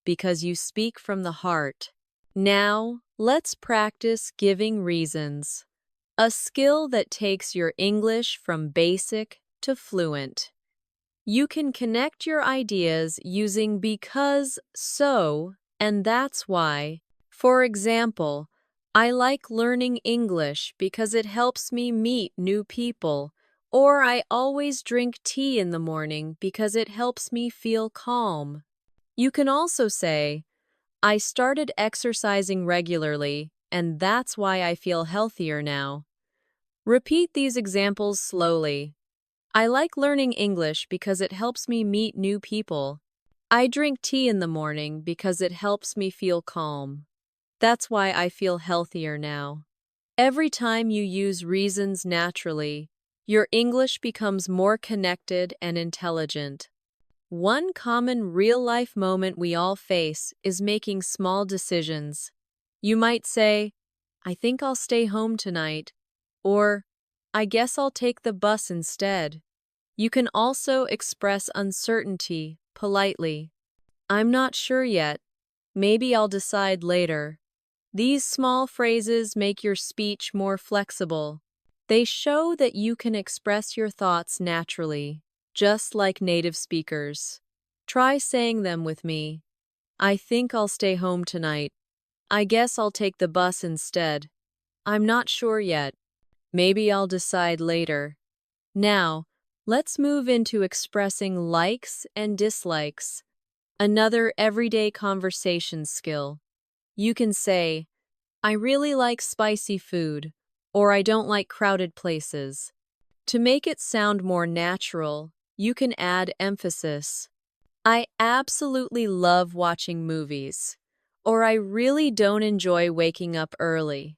because you speak from the heart. Now, let's practice giving reasons, a skill that takes your English from basic to fluent. You can connect your ideas using because, so, and that's why. For example, "I like learning English because it helps me meet new people." Or, "I always drink tea in the morning because it helps me feel calm." You can also say, "I started exercising regularly, and that's why I feel healthier now." Repeat these examples slowly. "I like learning English because it helps me meet new people." "I drink tea in the morning because it helps me feel calm." "That's why I feel healthier now." Every time you use reasons naturally, your English becomes more connected and intelligent. One common real-life moment we all face is making small decisions. You might say, "I think I'll stay home tonight," or "I guess I'll take the bus instead." You can also express uncertainty politely. "I'm not sure yet. Maybe I'll decide later. These small phrases make your speech more flexible. They show that you can express your thoughts naturally, just like native speakers. Try saying them with me. I think I'll stay home tonight. I guess I'll take the bus instead. I'm not sure yet. Maybe I'll decide later. Now, let's move into expressing likes and dislikes. Another everyday conversation skill. You can say, I really like spicy food, or I don't like crowded places. To make it sound more natural, you can add emphasis. I absolutely love watching movies, or I really don't enjoy waking up early.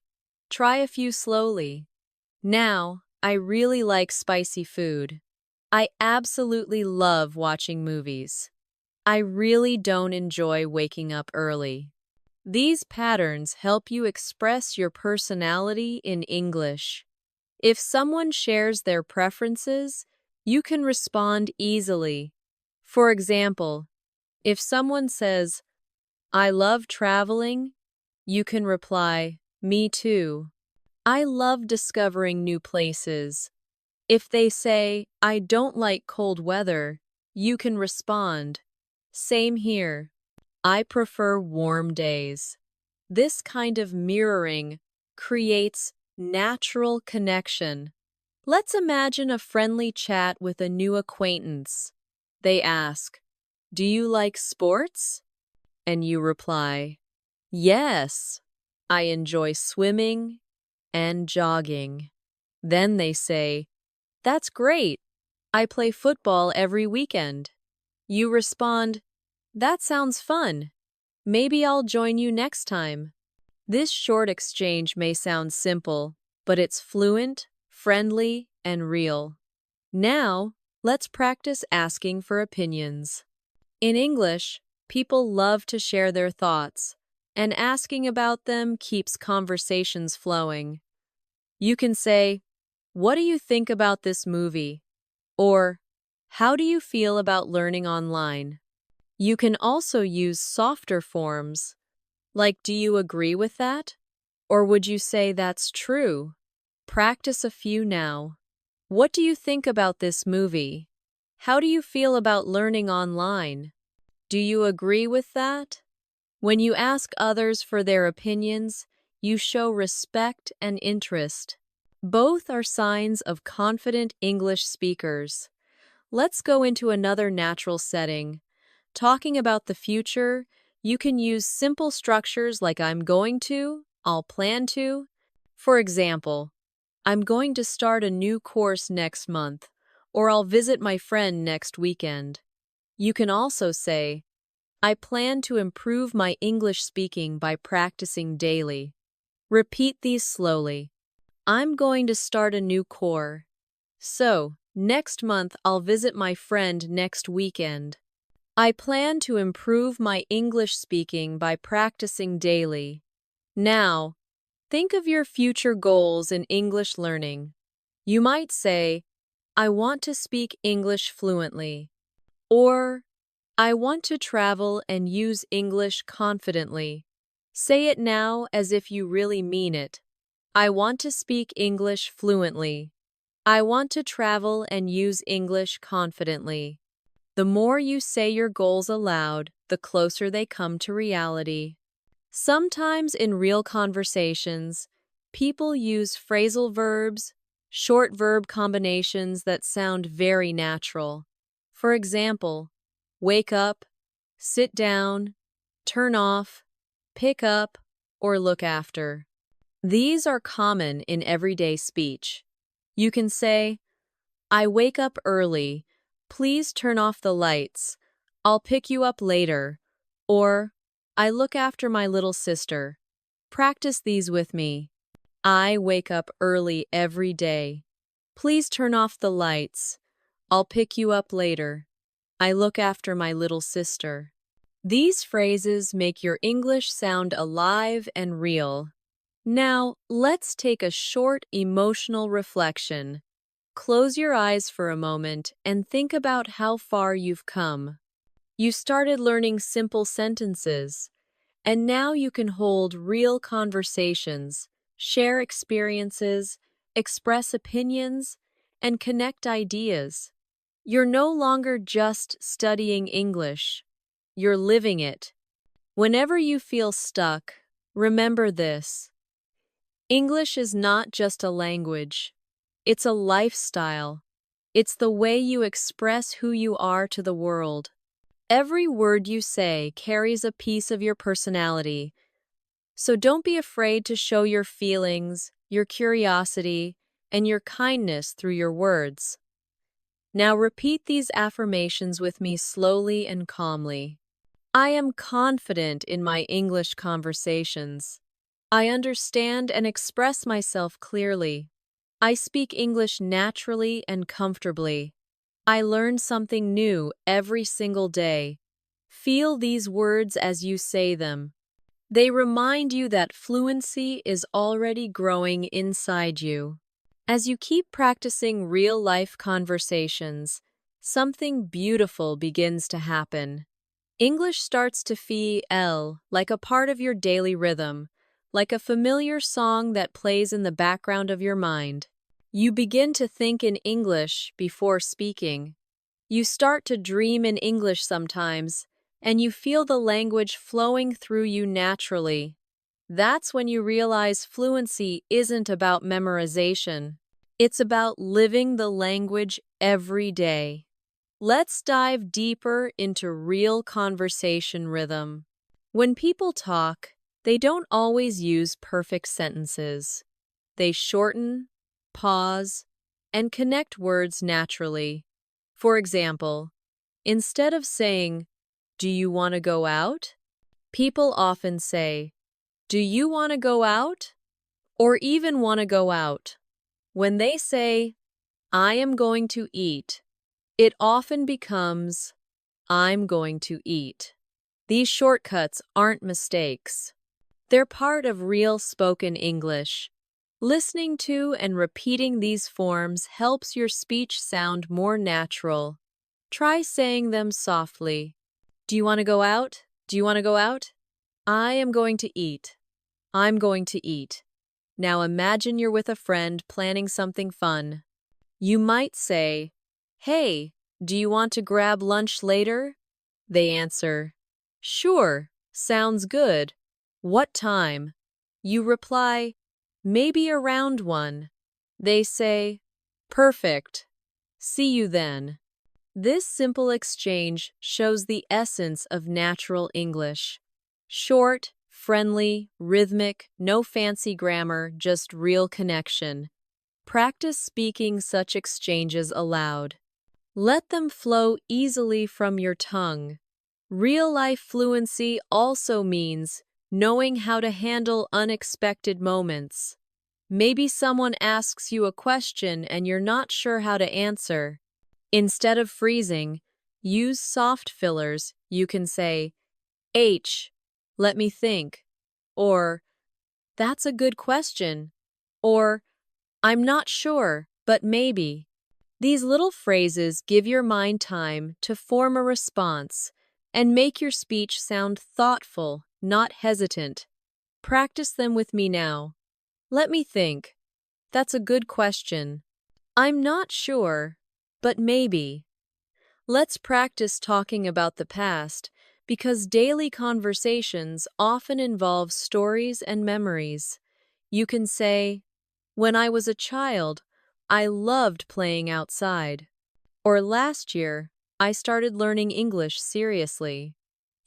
Try a few slowly. Now, I really like spicy food. I absolutely love watching movies. I really don't enjoy waking up early. These patterns help you express your personality in English. If someone shares their preferences, you can respond easily. For example, if someone says, I love traveling, you can reply, me too. I love discovering new places. If they say, I don't like cold weather, you can respond, same here. I prefer warm days. This kind of mirroring creates natural connection. Let's imagine a friendly chat with a new acquaintance. They ask, do you like sports? And you reply, yes, I enjoy swimming and jogging. Then they say, that's great. I play football every weekend. You respond, that sounds fun. Maybe I'll join you next time. This short exchange may sound simple, but it's fluent, friendly, and real. Now, let's practice asking for opinions. In English, people love to share their thoughts, and asking about them keeps conversations flowing. You can say, what do you think about this movie? Or, how do you feel about learning online? You can also use softer forms, like do you agree with that? Or would you say that's true? Practice a few now. What do you think about this movie? How do you feel about learning online? Do you agree with that? When you ask others for their opinions, you show respect and interest. Both are signs of confident English speakers. Let's go into another natural setting. Talking about the future, you can use simple structures like I'm going to, I'll plan to. For example, I'm going to start a new course next month, or I'll visit my friend next weekend. You can also say, I plan to improve my English speaking by practicing daily. Repeat these slowly. I'm going to start a new course. So, next month I'll visit my friend next weekend. I plan to improve my English speaking by practicing daily. Now, think of your future goals in English learning. You might say, I want to speak English fluently. Or, I want to travel and use English confidently. Say it now as if you really mean it. I want to speak English fluently. I want to travel and use English confidently. The more you say your goals aloud, the closer they come to reality. Sometimes in real conversations, people use phrasal verbs, short verb combinations that sound very natural. For example, wake up, sit down, turn off, pick up, or look after. These are common in everyday speech. You can say, I wake up early. Please turn off the lights. I'll pick you up later. Or, I look after my little sister. Practice these with me. I wake up early every day. Please turn off the lights. I'll pick you up later. I look after my little sister. These phrases make your English sound alive and real. Now, let's take a short emotional reflection. Close your eyes for a moment and think about how far you've come. You started learning simple sentences. And now you can hold real conversations, share experiences, express opinions, and connect ideas. You're no longer just studying English, you're living it. Whenever you feel stuck, remember this. English is not just a language, it's a lifestyle. It's the way you express who you are to the world. Every word you say carries a piece of your personality, so don't be afraid to show your feelings, your curiosity, and your kindness through your words. Now repeat these affirmations with me slowly and calmly. I am confident in my English conversations. I understand and express myself clearly. I speak English naturally and comfortably. I learn something new every single day. Feel these words as you say them. They remind you that fluency is already growing inside you. As you keep practicing real-life conversations, something beautiful begins to happen. English starts to feel like a part of your daily rhythm, like a familiar song that plays in the background of your mind. You begin to think in English before speaking. You start to dream in English sometimes, and you feel the language flowing through you naturally. That's when you realize fluency isn't about memorization. It's about living the language every day. Let's dive deeper into real conversation rhythm. When people talk, they don't always use perfect sentences. They shorten, pause, and connect words naturally. For example, instead of saying, "Do you want to go out?" people often say, "Do you want to go out?" or even "want to go out." When they say, "I am going to eat," it often becomes, "I'm going to eat." These shortcuts aren't mistakes. They're part of real spoken English. Listening to and repeating these forms helps your speech sound more natural. Try saying them softly. Do you want to go out? Do you want to go out? I am going to eat. I'm going to eat. Now imagine you're with a friend planning something fun. You might say, "Hey, do you want to grab lunch later?" They answer, "Sure, sounds good. What time?" You reply, "Maybe around 1." They say, "Perfect. See you then." This simple exchange shows the essence of natural English. Short, friendly, rhythmic, no fancy grammar, just real connection. Practice speaking such exchanges aloud. Let them flow easily from your tongue. Real-life fluency also means knowing how to handle unexpected moments. Maybe someone asks you a question and you're not sure how to answer. Instead of freezing, use soft fillers. You can say, let me think," or "That's a good question," or "I'm not sure, but maybe." These little phrases give your mind time to form a response and make your speech sound thoughtful, not hesitant. Practice them with me now. Let me think. That's a good question. I'm not sure, but maybe. Let's practice talking about the past because daily conversations often involve stories and memories. You can say, "When I was a child, I loved playing outside." Or last year, I started learning English seriously.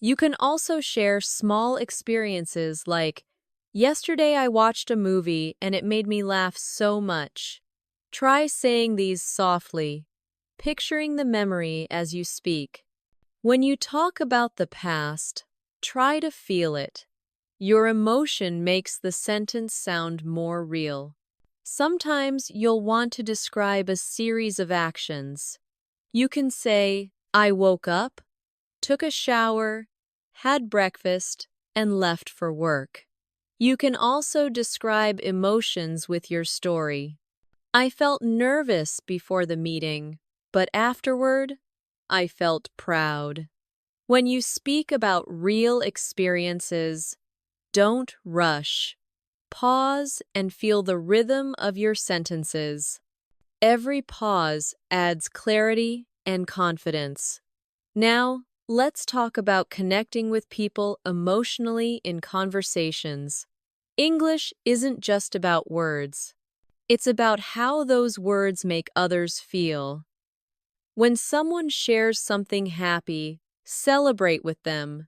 You can also share small experiences like, "Yesterday I watched a movie and it made me laugh so much." Try saying these softly, picturing the memory as you speak. When you talk about the past, try to feel it. Your emotion makes the sentence sound more real. Sometimes you'll want to describe a series of actions. You can say, "I woke up, took a shower, had breakfast, and left for work." You can also describe emotions with your story. "I felt nervous before the meeting, but afterward, I felt proud." When you speak about real experiences, don't rush. Pause and feel the rhythm of your sentences. Every pause adds clarity and confidence. Now, let's talk about connecting with people emotionally in conversations. English isn't just about words. It's about how those words make others feel. When someone shares something happy, celebrate with them.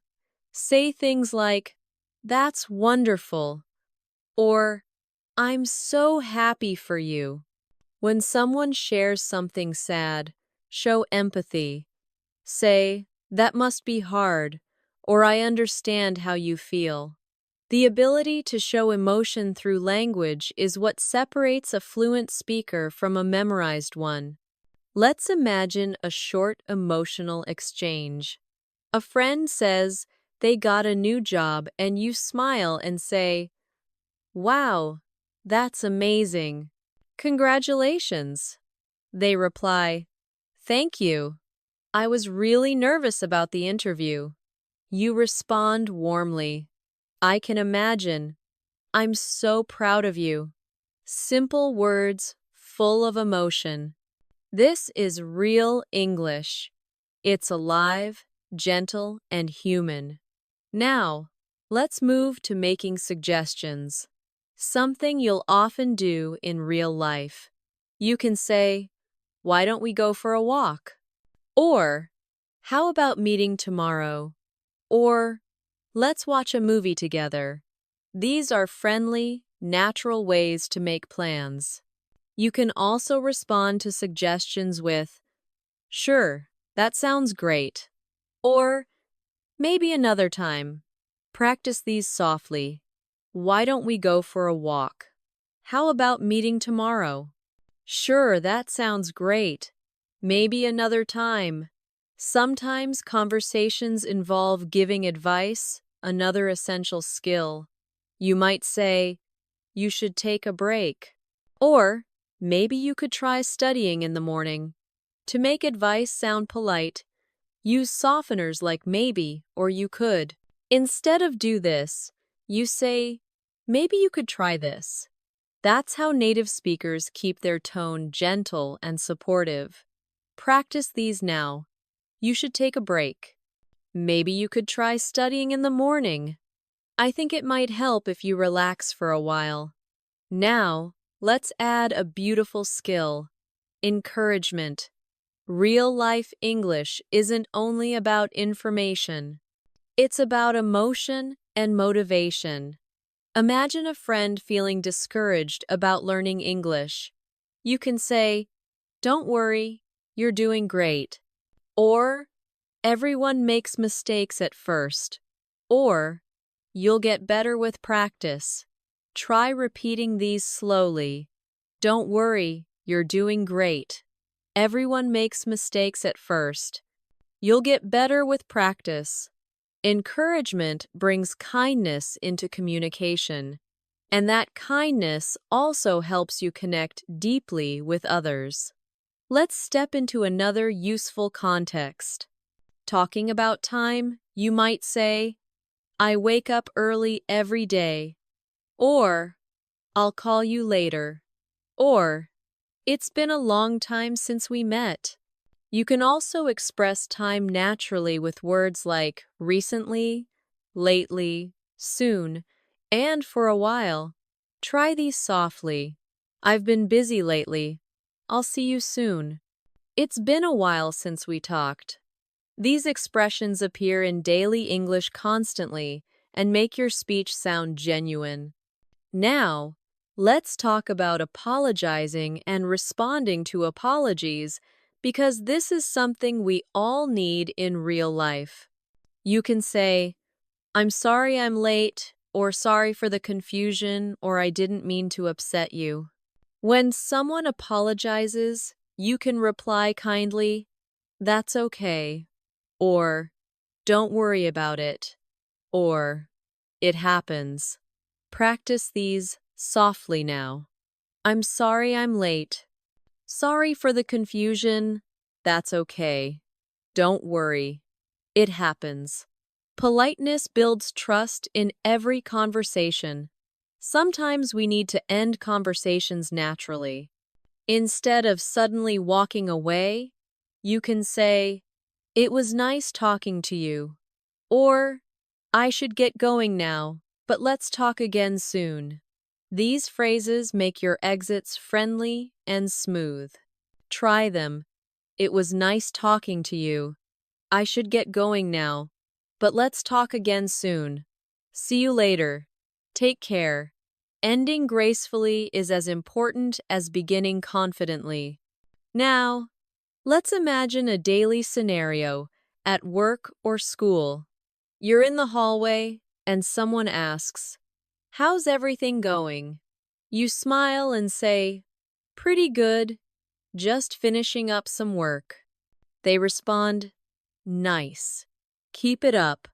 Say things like, "That's wonderful," or "I'm so happy for you." When someone shares something sad, show empathy. Say, "That must be hard," or "I understand how you feel." The ability to show emotion through language is what separates a fluent speaker from a memorized one. Let's imagine a short emotional exchange. A friend says they got a new job and you smile and say, "Wow, that's amazing. Congratulations." They reply, "Thank you. I was really nervous about the interview." You respond warmly, "I can imagine. I'm so proud of you." Simple words full of emotion. This is real English. It's alive, gentle, and human. Now, let's move to making suggestions. Something you'll often do in real life. You can say, "Why don't we go for a walk?" Or, "How about meeting tomorrow?" Or, "Let's watch a movie together." These are friendly, natural ways to make plans. You can also respond to suggestions with, "Sure, that sounds great." Or, "Maybe another time." Practice these softly. "Why don't we go for a walk?" "How about meeting tomorrow?" "Sure, that sounds great." "Maybe another time." Sometimes conversations involve giving advice, another essential skill. You might say, "You should take a break." Or, "Maybe you could try studying in the morning." To make advice sound polite, use softeners like maybe or you could. Instead of "do this," you say, "Maybe you could try this." That's how native speakers keep their tone gentle and supportive. Practice these now. "You should take a break." "Maybe you could try studying in the morning." "I think it might help if you relax for a while." Now, let's add a beautiful skill: encouragement. Real-life English isn't only about information. It's about emotion and motivation. Imagine a friend feeling discouraged about learning English. You can say, "Don't worry, you're doing great." Or, "Everyone makes mistakes at first." Or, "You'll get better with practice." Try repeating these slowly. "Don't worry, you're doing great." "Everyone makes mistakes at first." "You'll get better with practice." Encouragement brings kindness into communication, and that kindness also helps you connect deeply with others. Let's step into another useful context. Talking about time, you might say, "I wake up early every day." Or, "I'll call you later." Or, "It's been a long time since we met." You can also express time naturally with words like recently, lately, soon, and for a while. Try these softly. "I've been busy lately. I'll see you soon." "It's been a while since we talked." These expressions appear in daily English constantly and make your speech sound genuine. Now, let's talk about apologizing and responding to apologies, because this is something we all need in real life. You can say, "I'm sorry I'm late," or "Sorry for the confusion," or "I didn't mean to upset you." When someone apologizes, you can reply kindly, "That's okay," or "Don't worry about it," or "It happens." Practice these softly now. "I'm sorry I'm late." "Sorry for the confusion." "That's okay." "Don't worry." It happens. Politeness builds trust in every conversation. Sometimes we need to end conversations naturally. Instead of suddenly walking away, you can say, "It was nice talking to you," or "I should get going now, but let's talk again soon." These phrases make your exits friendly and smooth. Try them. "It was nice talking to you. I should get going now, but let's talk again soon. See you later. Take care." Ending gracefully is as important as beginning confidently. Now, let's imagine a daily scenario at work or school. You're in the hallway and someone asks, "How's everything going?" You smile and say, "Pretty good, just finishing up some work." They respond, "Nice. Keep it up."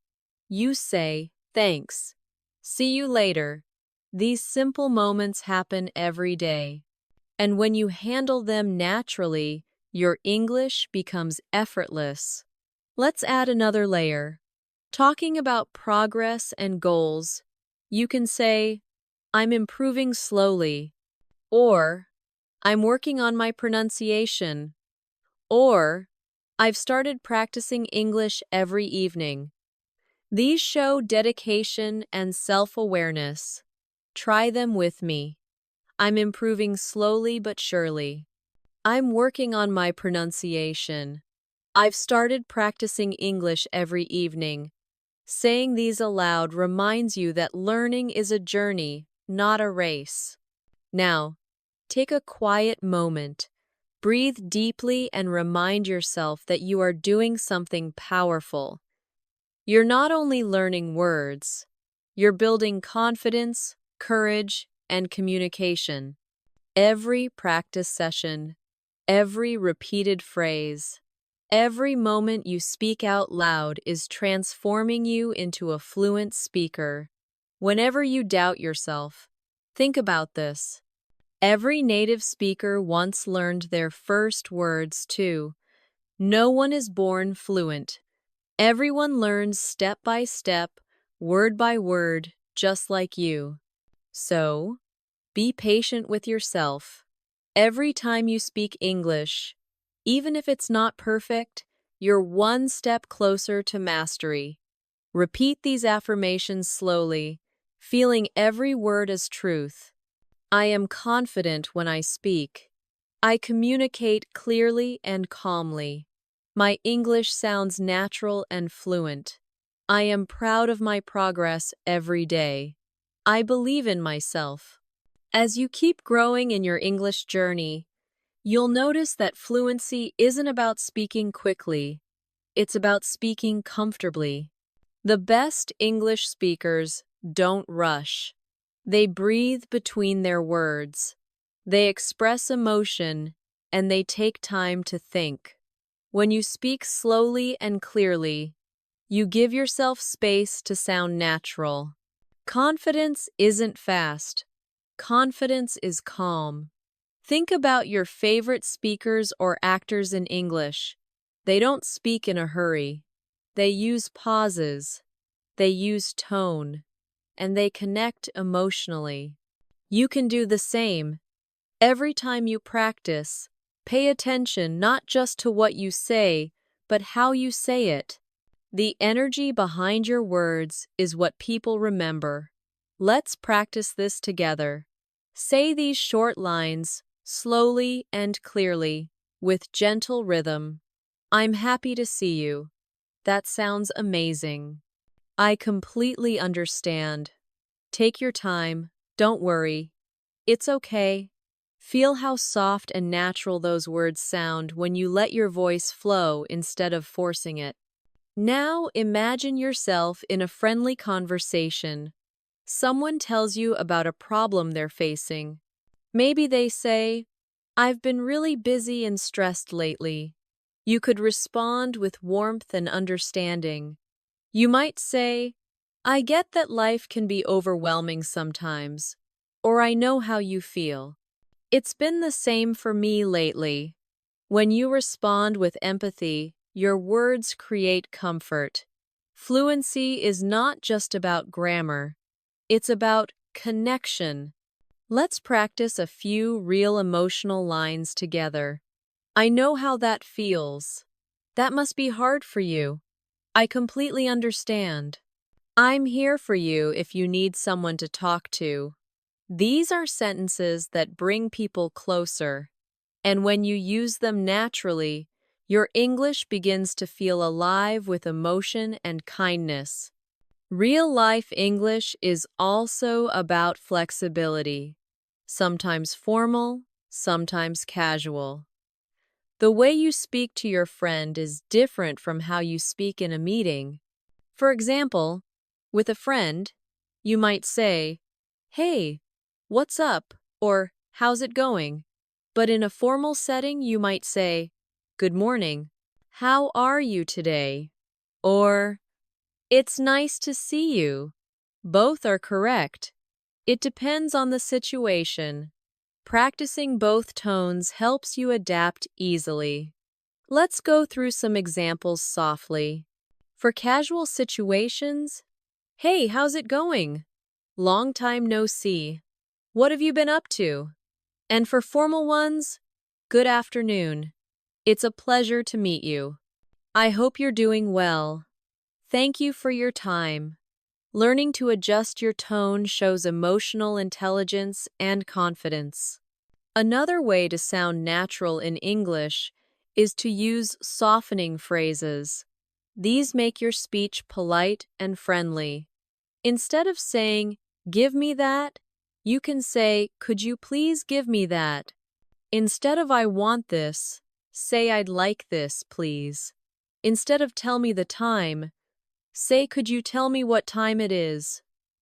You say, "Thanks. See you later." These simple moments happen every day. And when you handle them naturally, your English becomes effortless. Let's add another layer. Talking about progress and goals, you can say, "I'm improving slowly," or "I'm working on my pronunciation," or "I've started practicing English every evening." These show dedication and self-awareness. Try them with me. "I'm improving slowly but surely." "I'm working on my pronunciation." "I've started practicing English every evening." Saying these aloud reminds you that learning is a journey, not a race. Now, take a quiet moment. Breathe deeply and remind yourself that you are doing something powerful. You're not only learning words, you're building confidence, courage, and communication. Every practice session, every repeated phrase, every moment you speak out loud is transforming you into a fluent speaker. Whenever you doubt yourself, think about this. Every native speaker once learned their first words too. No one is born fluent. Everyone learns step by step, word by word, just like you. So, be patient with yourself. Every time you speak English, even if it's not perfect, you're one step closer to mastery. Repeat these affirmations slowly, feeling every word as truth. I am confident when I speak. I communicate clearly and calmly. My English sounds natural and fluent. I am proud of my progress every day. I believe in myself. As you keep growing in your English journey, you'll notice that fluency isn't about speaking quickly. It's about speaking comfortably. The best English speakers don't rush. They breathe between their words. They express emotion, and they take time to think. When you speak slowly and clearly, you give yourself space to sound natural. Confidence isn't fast. Confidence is calm. Think about your favorite speakers or actors in English. They don't speak in a hurry. They use pauses. They use tone. And they connect emotionally. You can do the same. Every time you practice, pay attention not just to what you say, but how you say it. The energy behind your words is what people remember. Let's practice this together. Say these short lines, slowly and clearly, with gentle rhythm. "I'm happy to see you." That sounds amazing. "I completely understand." Take your time, don't worry. It's okay. Feel how soft and natural those words sound when you let your voice flow instead of forcing it. Now imagine yourself in a friendly conversation. Someone tells you about a problem they're facing. Maybe they say, "I've been really busy and stressed lately." You could respond with warmth and understanding. You might say, "I get that life can be overwhelming sometimes," or "I know how you feel. It's been the same for me lately." When you respond with empathy, Your words create comfort. Fluency is not just about grammar. It's about connection. Let's practice a few real emotional lines together. I know how that feels. That must be hard for you. I completely understand. I'm here for you if you need someone to talk to. These are sentences that bring people closer, and when you use them naturally, your English begins to feel alive with emotion and kindness. Real-life English is also about flexibility, sometimes formal, sometimes casual. The way you speak to your friend is different from how you speak in a meeting. For example, with a friend, you might say, "Hey, what's up?" or "How's it going?" But in a formal setting, you might say, "Good morning. How are you today?" Or, "It's nice to see you." Both are correct. It depends on the situation. Practicing both tones helps you adapt easily. Let's go through some examples softly. For casual situations, "Hey, how's it going?" "Long time no see." "What have you been up to?" And for formal ones, "Good afternoon. It's a pleasure to meet you. I hope you're doing well. Thank you for your time." Learning to adjust your tone shows emotional intelligence and confidence. Another way to sound natural in English is to use softening phrases. These make your speech polite and friendly. Instead of saying, "Give me that," you can say, "Could you please give me that?" Instead of "I want this," say, "I'd like this, please." Instead of "Tell me the time," say, "Could you tell me what time it is?"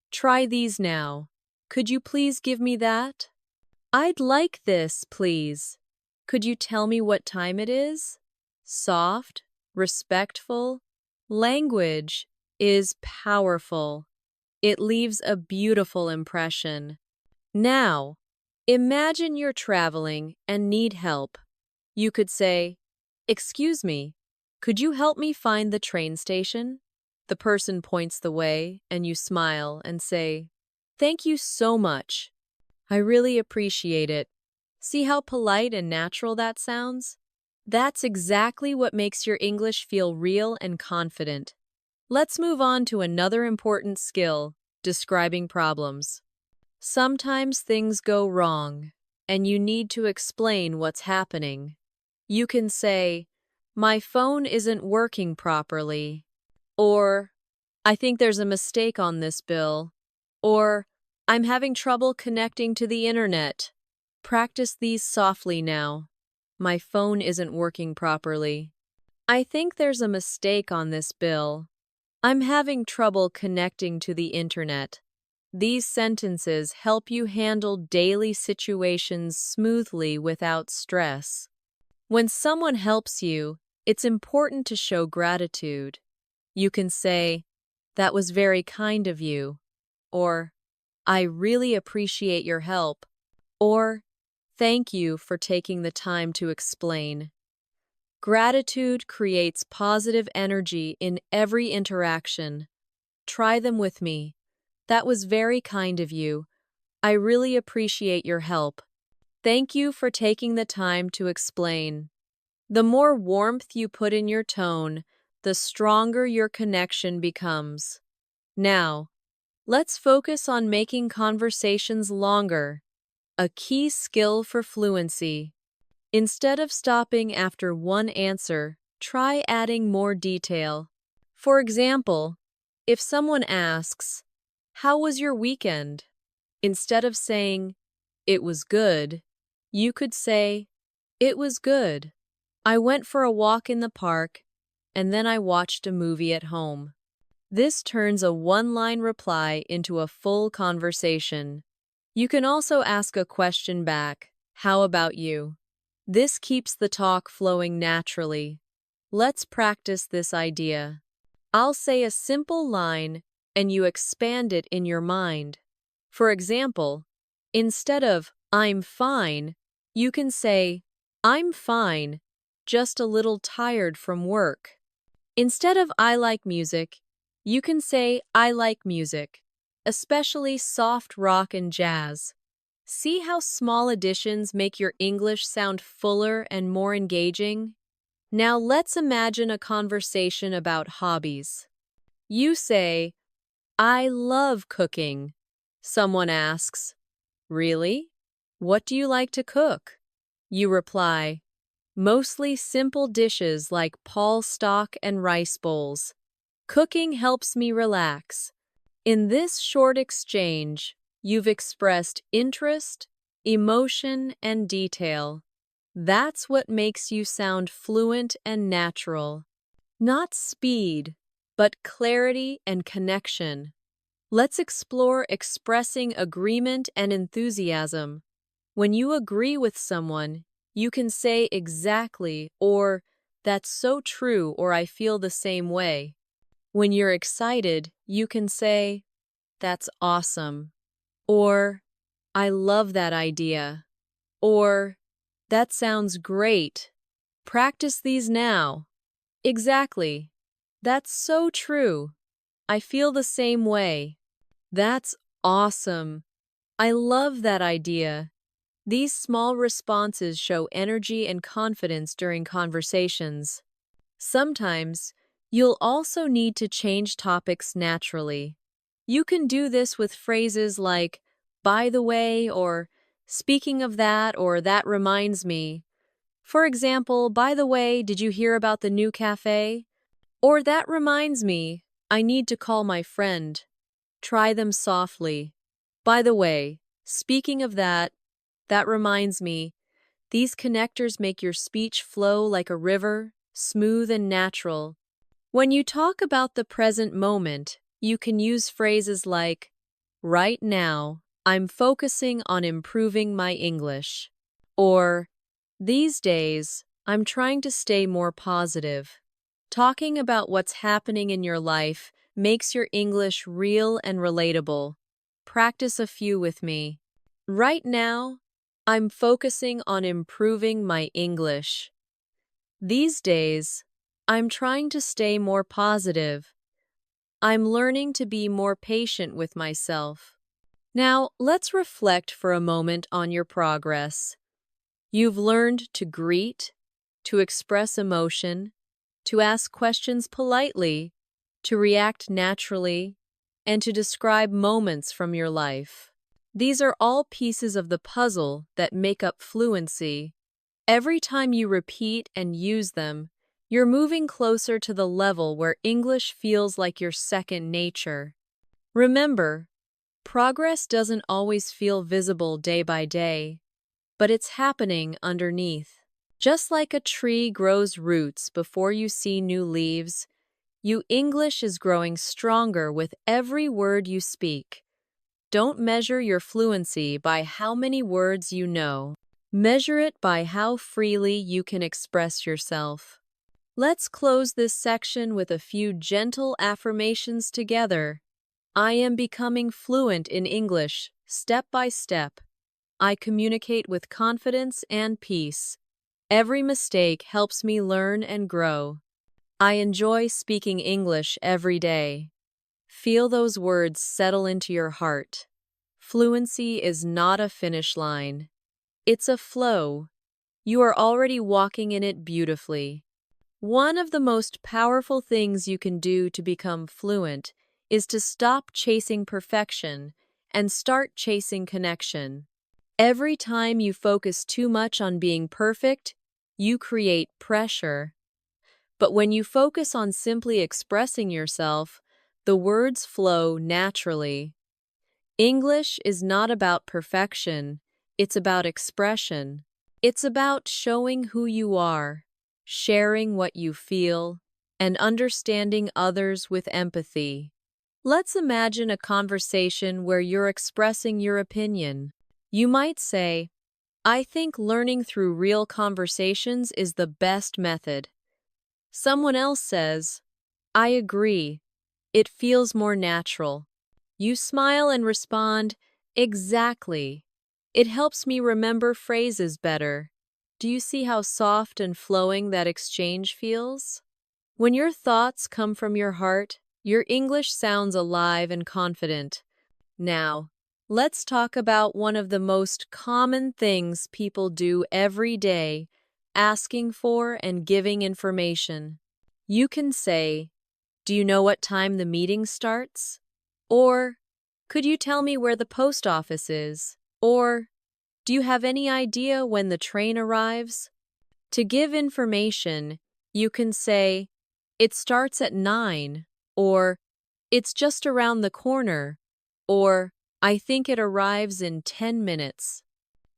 Try these now. "Could you please give me that?" "I'd like this, please. Could you tell me what time it is?" Soft, respectful language is powerful. It leaves a beautiful impression. Now, imagine you're traveling and need help. You could say, "Excuse me, could you help me find the train station?" The person points the way, and you smile and say, "Thank you so much. I really appreciate it." See how polite and natural that sounds? That's exactly what makes your English feel real and confident. Let's move on to another important skill, describing problems. Sometimes things go wrong, and you need to explain what's happening. You can say, "My phone isn't working properly," or "I think there's a mistake on this bill," or "I'm having trouble connecting to the internet." Practice these softly now. "My phone isn't working properly." "I think there's a mistake on this bill." "I'm having trouble connecting to the internet." These sentences help you handle daily situations smoothly without stress. When someone helps you, it's important to show gratitude. You can say, "That was very kind of you," or "I really appreciate your help," or "Thank you for taking the time to explain." Gratitude creates positive energy in every interaction. Try them with me. "That was very kind of you. I really appreciate your help. Thank you for taking the time to explain." The more warmth you put in your tone, the stronger your connection becomes. Now, let's focus on making conversations longer, a key skill for fluency. Instead of stopping after one answer, try adding more detail. For example, if someone asks, "How was your weekend?" Instead of saying, "It was good," you could say, "It was good. I went for a walk in the park, and then I watched a movie at home." This turns a one-line reply into a full conversation. You can also ask a question back, "How about you?" This keeps the talk flowing naturally. Let's practice this idea. I'll say a simple line, and you expand it in your mind. For example, instead of "I'm fine," you can say, "I'm fine. just a little tired from work. Instead of I like music, you can say I like music, especially soft rock and jazz. See how small additions make your English sound fuller and more engaging? Now let's imagine a conversation about hobbies. You say, I love cooking. Someone asks, really? What do you like to cook? You reply, mostly simple dishes like pol stock and rice bowls. Cooking helps me relax. In this short exchange, you've expressed interest, emotion, and detail. That's what makes you sound fluent and natural. Not speed, but clarity and connection. Let's explore expressing agreement and enthusiasm. When you agree with someone, you can say exactly or that's so true or I feel the same way. When you're excited, you can say, that's awesome, or I love that idea, or that sounds great. Practice these now. Exactly. That's so true. I feel the same way. That's awesome. I love that idea. These small responses show energy and confidence during conversations. Sometimes, you'll also need to change topics naturally. You can do this with phrases like, by the way, or speaking of that, or that reminds me. For example, by the way, did you hear about the new cafe? Or that reminds me, I need to call my friend. Try them softly. By the way, speaking of that, that reminds me, these connectors make your speech flow like a river, smooth and natural. When you talk about the present moment, you can use phrases like, right now, I'm focusing on improving my English. Or, these days, I'm trying to stay more positive. Talking about what's happening in your life makes your English real and relatable. Practice a few with me. Right now, I'm focusing on improving my English. These days, I'm trying to stay more positive. I'm learning to be more patient with myself. Now, let's reflect for a moment on your progress. You've learned to greet, to express emotion, to ask questions politely, to react naturally, and to describe moments from your life. These are all pieces of the puzzle that make up fluency. Every time you repeat and use them, you're moving closer to the level where English feels like your second nature. Remember, progress doesn't always feel visible day by day, but it's happening underneath. Just like a tree grows roots before you see new leaves, your English is growing stronger with every word you speak. Don't measure your fluency by how many words you know. Measure it by how freely you can express yourself. Let's close this section with a few gentle affirmations together. I am becoming fluent in English, step by step. I communicate with confidence and peace. Every mistake helps me learn and grow. I enjoy speaking English every day. Feel those words settle into your heart. Fluency is not a finish line. It's a flow. You are already walking in it beautifully. One of the most powerful things you can do to become fluent is to stop chasing perfection and start chasing connection. Every time you focus too much on being perfect, you create pressure. But when you focus on simply expressing yourself, the words flow naturally. English is not about perfection, it's about expression. It's about showing who you are, sharing what you feel, and understanding others with empathy. Let's imagine a conversation where you're expressing your opinion. You might say, I think learning through real conversations is the best method. Someone else says, I agree. It feels more natural. You smile and respond, exactly. It helps me remember phrases better. Do you see how soft and flowing that exchange feels? When your thoughts come from your heart, your English sounds alive and confident. Now, let's talk about one of the most common things people do every day, asking for and giving information. You can say, "Do you know what time the meeting starts?" Or, "Could you tell me where the post office is?" Or, "Do you have any idea when the train arrives?" To give information, you can say, "It starts at 9," or "It's just around the corner," or "I think it arrives in 10 minutes."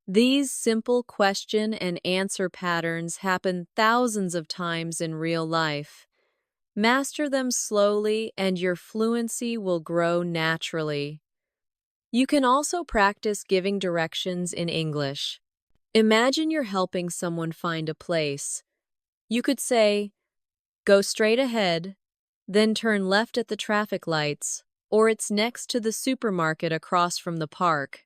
These simple question and answer patterns happen thousands of times in real life. Master them slowly and your fluency will grow naturally. You can also practice giving directions in English. Imagine you're helping someone find a place. You could say, "Go straight ahead, then turn left at the traffic lights," or "It's next to the supermarket across from the park."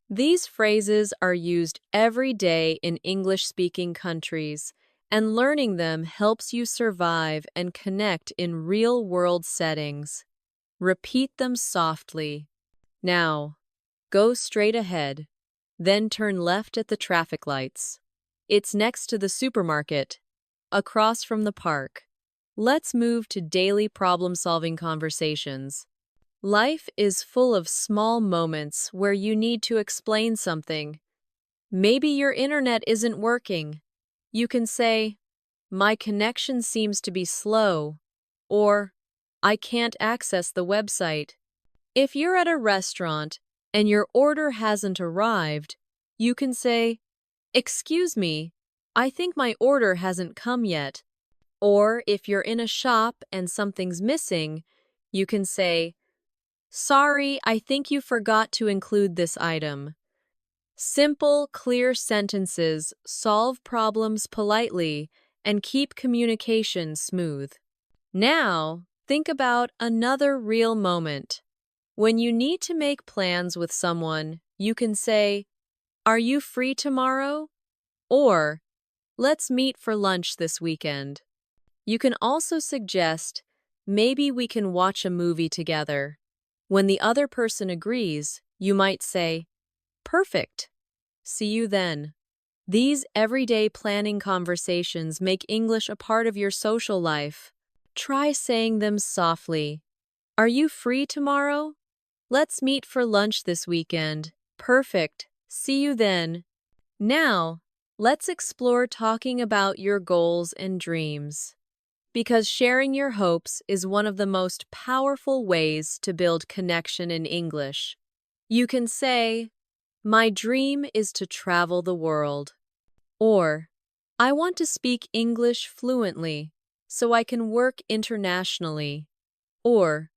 These phrases are used every day in English-speaking countries, and learning them helps you survive and connect in real-world settings. Repeat them softly. Now, go straight ahead, then turn left at the traffic lights. It's next to the supermarket, across from the park. Let's move to daily problem-solving conversations. Life is full of small moments where you need to explain something. Maybe your internet isn't working. You can say, "My connection seems to be slow," or "I can't access the website." If you're at a restaurant and your order hasn't arrived, you can say, "Excuse me, I think my order hasn't come yet." Or if you're in a shop and something's missing, you can say, "Sorry, I think you forgot to include this item." Simple, clear sentences solve problems politely and keep communication smooth. Now, think about another real moment. When you need to make plans with someone, you can say, "Are you free tomorrow?" Or, "Let's meet for lunch this weekend." You can also suggest, "Maybe we can watch a movie together." When the other person agrees, you might say, "Perfect. See you then." These everyday planning conversations make English a part of your social life. Try saying them softly. "Are you free tomorrow? Let's meet for lunch this weekend." Perfect. See you then. Now, let's explore talking about your goals and dreams. Because sharing your hopes is one of the most powerful ways to build connection in English. You can say, "My dream is to travel the world." Or, "I want to speak English fluently so I can work internationally." Or,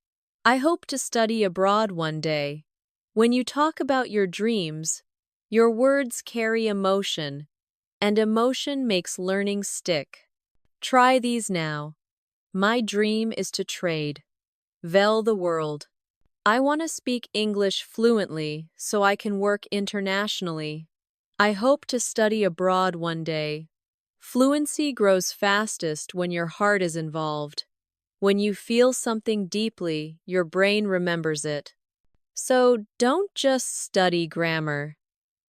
"I hope to study abroad one day." When you talk about your dreams, your words carry emotion, and emotion makes learning stick. Try these now. My dream is to trade. Vel the world. I want to speak English fluently so I can work internationally. I hope to study abroad one day. Fluency grows fastest when your heart is involved. When you feel something deeply, your brain remembers it. So don't just study grammar.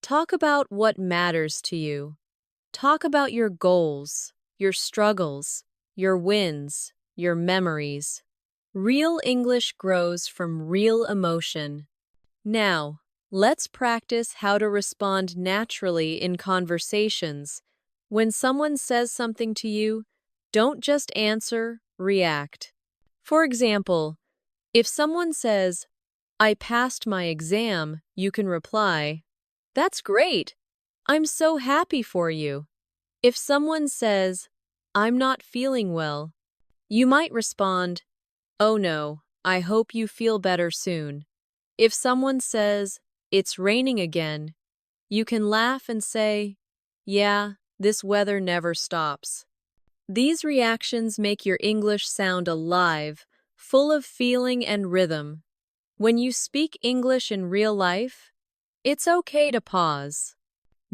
Talk about what matters to you. Talk about your goals, your struggles, your wins, your memories. Real English grows from real emotion. Now, let's practice how to respond naturally in conversations. When someone says something to you, don't just answer, react. For example, if someone says, "I passed my exam," you can reply, "That's great. I'm so happy for you." If someone says, "I'm not feeling well," you might respond, "Oh no, I hope you feel better soon." If someone says, "It's raining again," you can laugh and say, "Yeah, this weather never stops." These reactions make your English sound alive, full of feeling and rhythm. When you speak English in real life, it's okay to pause.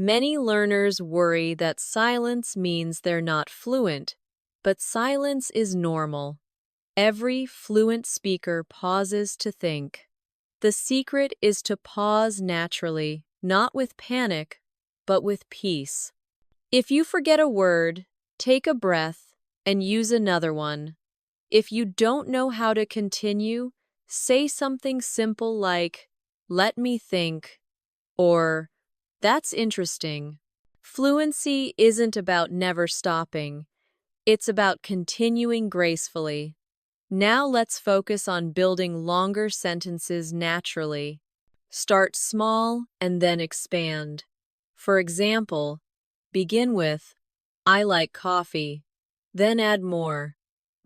Many learners worry that silence means they're not fluent, but silence is normal. Every fluent speaker pauses to think. The secret is to pause naturally, not with panic, but with peace. If you forget a word, take a breath and use another one. If you don't know how to continue, say something simple like, "Let me think," or "That's interesting." Fluency isn't about never stopping. It's about continuing gracefully. Now let's focus on building longer sentences naturally. Start small and then expand. For example, begin with, "I like coffee." Then add more.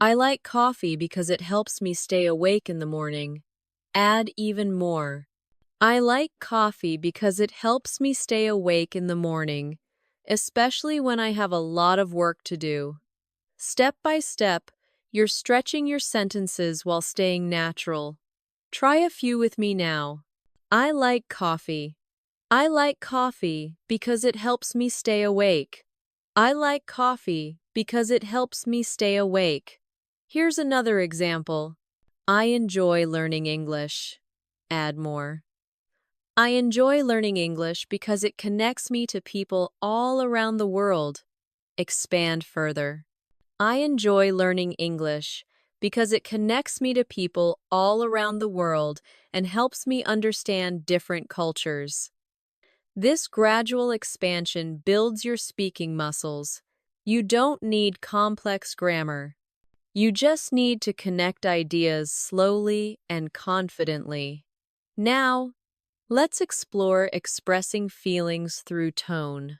"I like coffee because it helps me stay awake in the morning." Add even more. "I like coffee because it helps me stay awake in the morning, especially when I have a lot of work to do." Step by step, you're stretching your sentences while staying natural. Try a few with me now. I like coffee. I like coffee because it helps me stay awake. I like coffee because it helps me stay awake. Here's another example. I enjoy learning English. Add more. I enjoy learning English because it connects me to people all around the world. Expand further. I enjoy learning English because it connects me to people all around the world and helps me understand different cultures. This gradual expansion builds your speaking muscles. You don't need complex grammar. You just need to connect ideas slowly and confidently. Now, let's explore expressing feelings through tone.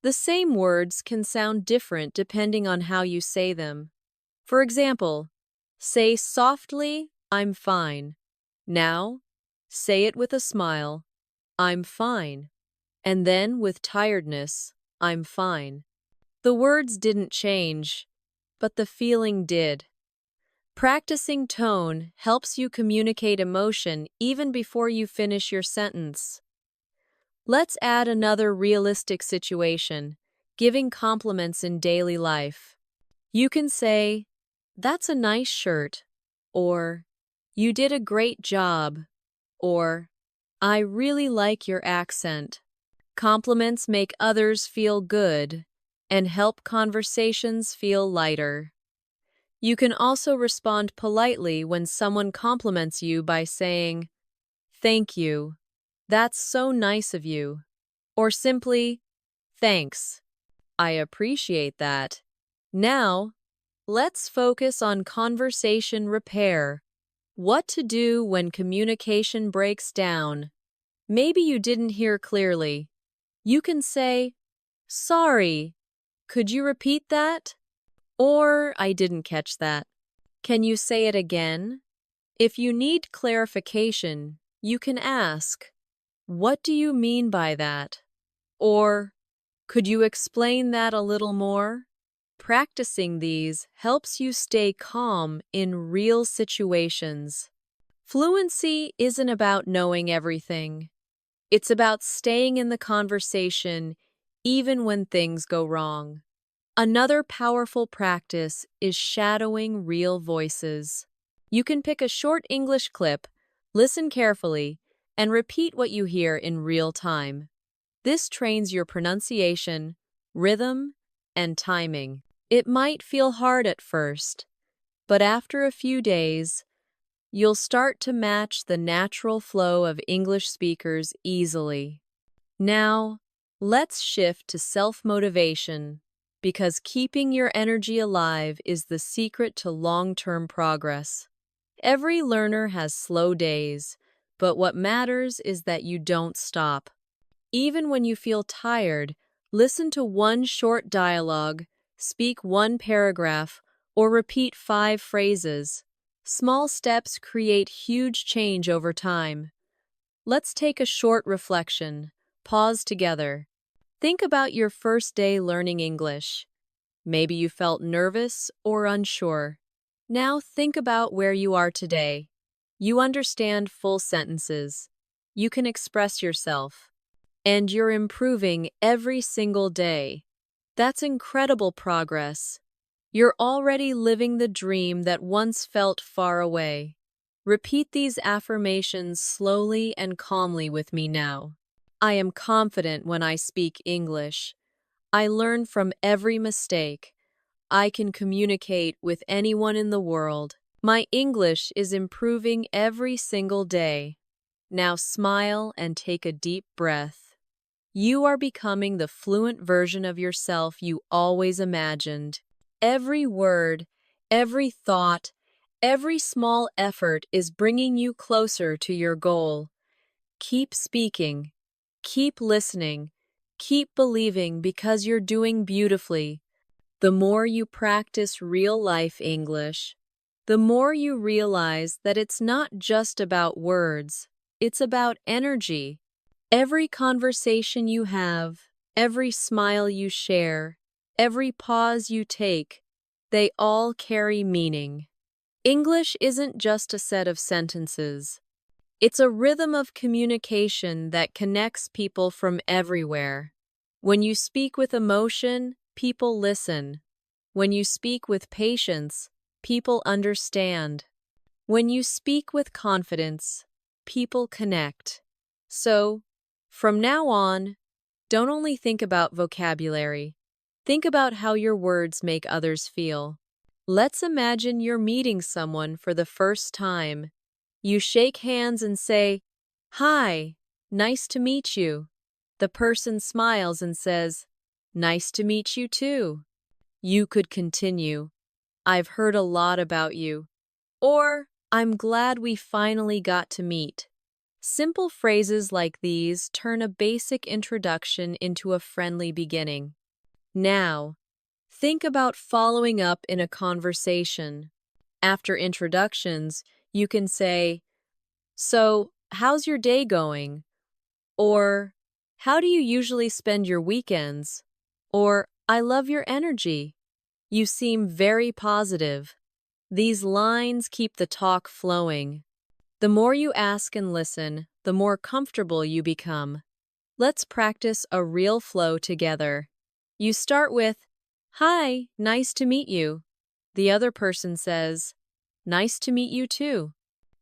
The same words can sound different depending on how you say them. For example, say softly, "I'm fine." Now, say it with a smile, "I'm fine." And then with tiredness, "I'm fine." The words didn't change, but the feeling did. Practicing tone helps you communicate emotion even before you finish your sentence. Let's add another realistic situation, giving compliments in daily life. You can say, "That's a nice shirt," or "You did a great job," or "I really like your accent." Compliments make others feel good and help conversations feel lighter. You can also respond politely when someone compliments you by saying, "Thank you. That's so nice of you." Or simply, "Thanks. I appreciate that." Now, let's focus on conversation repair. What to do when communication breaks down. Maybe you didn't hear clearly. You can say, "Sorry, could you repeat that?" Or, "I didn't catch that. Can you say it again?" If you need clarification, you can ask, "What do you mean by that?" Or, "Could you explain that a little more?" Practicing these helps you stay calm in real situations. Fluency isn't about knowing everything. It's about staying in the conversation even when things go wrong. Another powerful practice is shadowing real voices. You can pick a short English clip, listen carefully, and repeat what you hear in real time. This trains your pronunciation, rhythm, and timing. It might feel hard at first, but after a few days, you'll start to match the natural flow of English speakers easily. Now, let's shift to self-motivation, because keeping your energy alive is the secret to long-term progress. Every learner has slow days, but what matters is that you don't stop. Even when you feel tired, listen to one short dialogue, speak one paragraph, or repeat 5 phrases. Small steps create huge change over time. Let's take a short reflection. Pause together. Think about your first day learning English. Maybe you felt nervous or unsure. Now think about where you are today. You understand full sentences. You can express yourself. And you're improving every single day. That's incredible progress. You're already living the dream that once felt far away. Repeat these affirmations slowly and calmly with me now. I am confident when I speak English. I learn from every mistake. I can communicate with anyone in the world. My English is improving every single day. Now smile and take a deep breath. You are becoming the fluent version of yourself you always imagined. Every word, every thought, every small effort is bringing you closer to your goal. Keep speaking, keep listening, keep believing because you're doing beautifully. The more you practice real-life English, the more you realize that it's not just about words, it's about energy. Every conversation you have, every smile you share, every pause you take, they all carry meaning. English isn't just a set of sentences. It's a rhythm of communication that connects people from everywhere. When you speak with emotion, people listen. When you speak with patience, people understand. When you speak with confidence, people connect. So, from now on, don't only think about vocabulary. Think about how your words make others feel. Let's imagine you're meeting someone for the first time. You shake hands and say, "Hi, nice to meet you." The person smiles and says, "Nice to meet you too." You could continue, "I've heard a lot about you." Or, "I'm glad we finally got to meet." Simple phrases like these turn a basic introduction into a friendly beginning. Now, think about following up in a conversation. After introductions, you can say, "So, how's your day going?" Or, "How do you usually spend your weekends?" Or, "I love your energy. You seem very positive." These lines keep the talk flowing. The more you ask and listen, the more comfortable you become. Let's practice a real flow together. You start with, "Hi, nice to meet you." The other person says, "Nice to meet you too."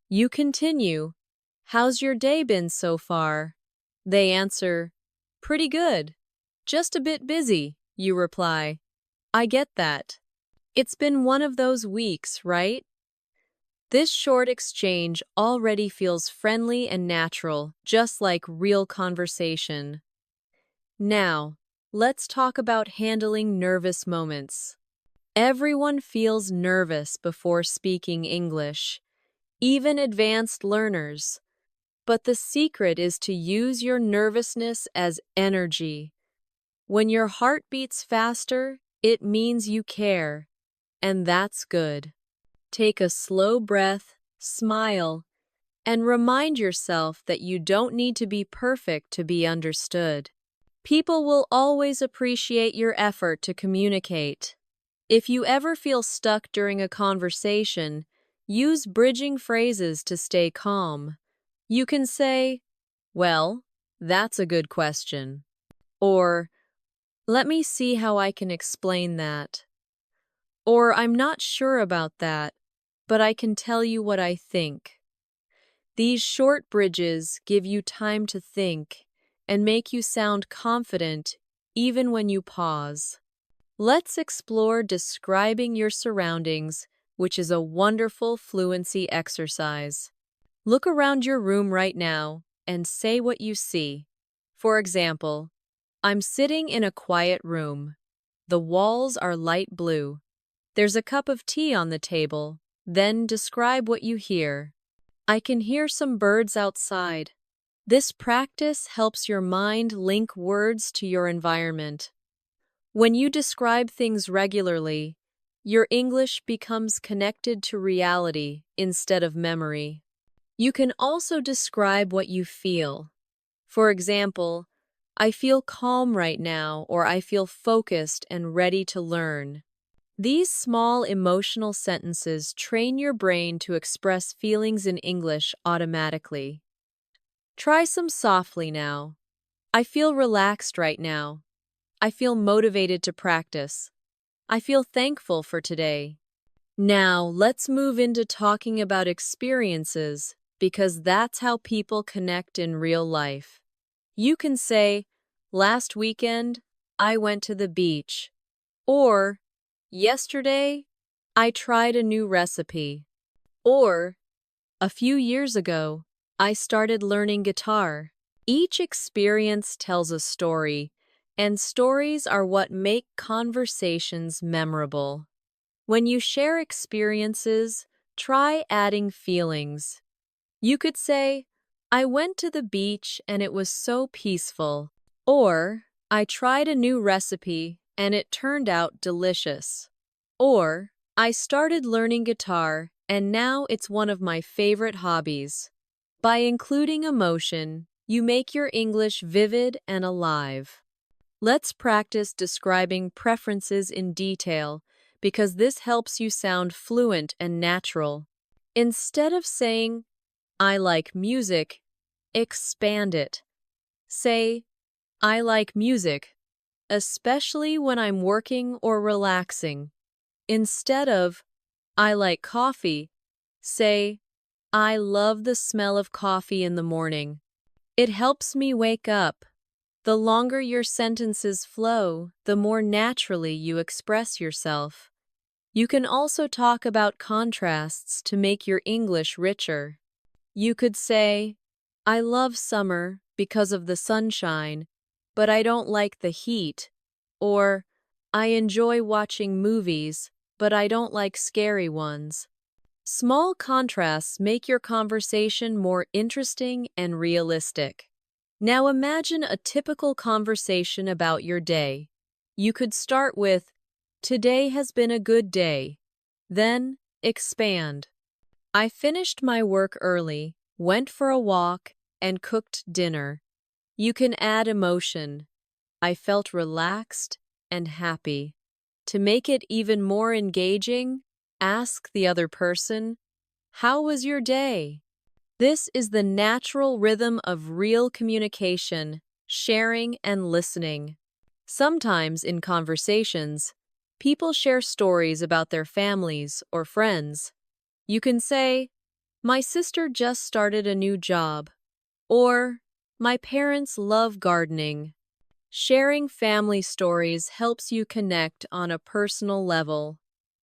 You continue, "How's your day been so far?" They answer, "Pretty good. Just a bit busy." You reply, "I get that. It's been one of those weeks, right?" This short exchange already feels friendly and natural, just like real conversation. Now, let's talk about handling nervous moments. Everyone feels nervous before speaking English, even advanced learners. But the secret is to use your nervousness as energy. When your heart beats faster, it means you care, and that's good. Take a slow breath, smile, and remind yourself that you don't need to be perfect to be understood. People will always appreciate your effort to communicate. If you ever feel stuck during a conversation, use bridging phrases to stay calm. You can say, "Well, that's a good question." Or, "Let me see how I can explain that." Or, "I'm not sure about that, but I can tell you what I think." These short bridges give you time to think and make you sound confident even when you pause. Let's explore describing your surroundings, which is a wonderful fluency exercise. Look around your room right now and say what you see. For example, "I'm sitting in a quiet room. The walls are light blue. There's a cup of tea on the table." Then describe what you hear. "I can hear some birds outside." This practice helps your mind link words to your environment. When you describe things regularly, your English becomes connected to reality instead of memory. You can also describe what you feel. For example, "I feel calm right now," or "I feel focused and ready to learn." These small emotional sentences train your brain to express feelings in English automatically. Try some softly now. I feel relaxed right now. I feel motivated to practice. I feel thankful for today. Now, let's move into talking about experiences because that's how people connect in real life. You can say, last weekend, I went to the beach. Or, yesterday, I tried a new recipe. Or, a few years ago, I started learning guitar. Each experience tells a story, and stories are what make conversations memorable. When you share experiences, try adding feelings. You could say, I went to the beach and it was so peaceful. Or, I tried a new recipe and it turned out delicious. Or, I started learning guitar and now it's one of my favorite hobbies. By including emotion, you make your English vivid and alive. Let's practice describing preferences in detail because this helps you sound fluent and natural. Instead of saying, I like music, expand it. Say, I like music, especially when I'm working or relaxing. Instead of, I like coffee, say, I love the smell of coffee in the morning. It helps me wake up. The longer your sentences flow, the more naturally you express yourself. You can also talk about contrasts to make your English richer. You could say, I love summer because of the sunshine, but I don't like the heat. Or, I enjoy watching movies, but I don't like scary ones. Small contrasts make your conversation more interesting and realistic. Now imagine a typical conversation about your day. You could start with, Today has been a good day. Then, expand. I finished my work early, went for a walk, and cooked dinner. You can add emotion. I felt relaxed and happy. To make it even more engaging, ask the other person, How was your day? This is the natural rhythm of real communication, sharing, and listening. Sometimes in conversations, people share stories about their families or friends. You can say, My sister just started a new job, or My parents love gardening. Sharing family stories helps you connect on a personal level.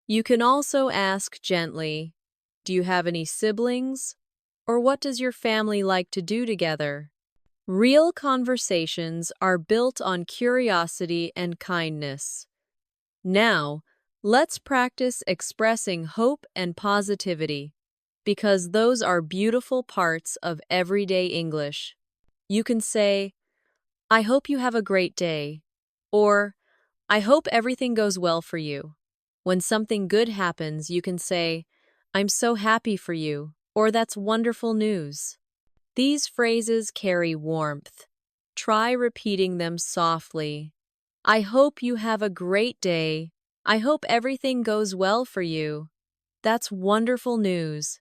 You can also ask gently, Do you have any siblings? Or what does your family like to do together? Real conversations are built on curiosity and kindness. Now, let's practice expressing hope and positivity, because those are beautiful parts of everyday English. You can say, I hope you have a great day, or I hope everything goes well for you. When something good happens, you can say, I'm so happy for you, or that's wonderful news. These phrases carry warmth. Try repeating them softly. I hope you have a great day. I hope everything goes well for you. That's wonderful news.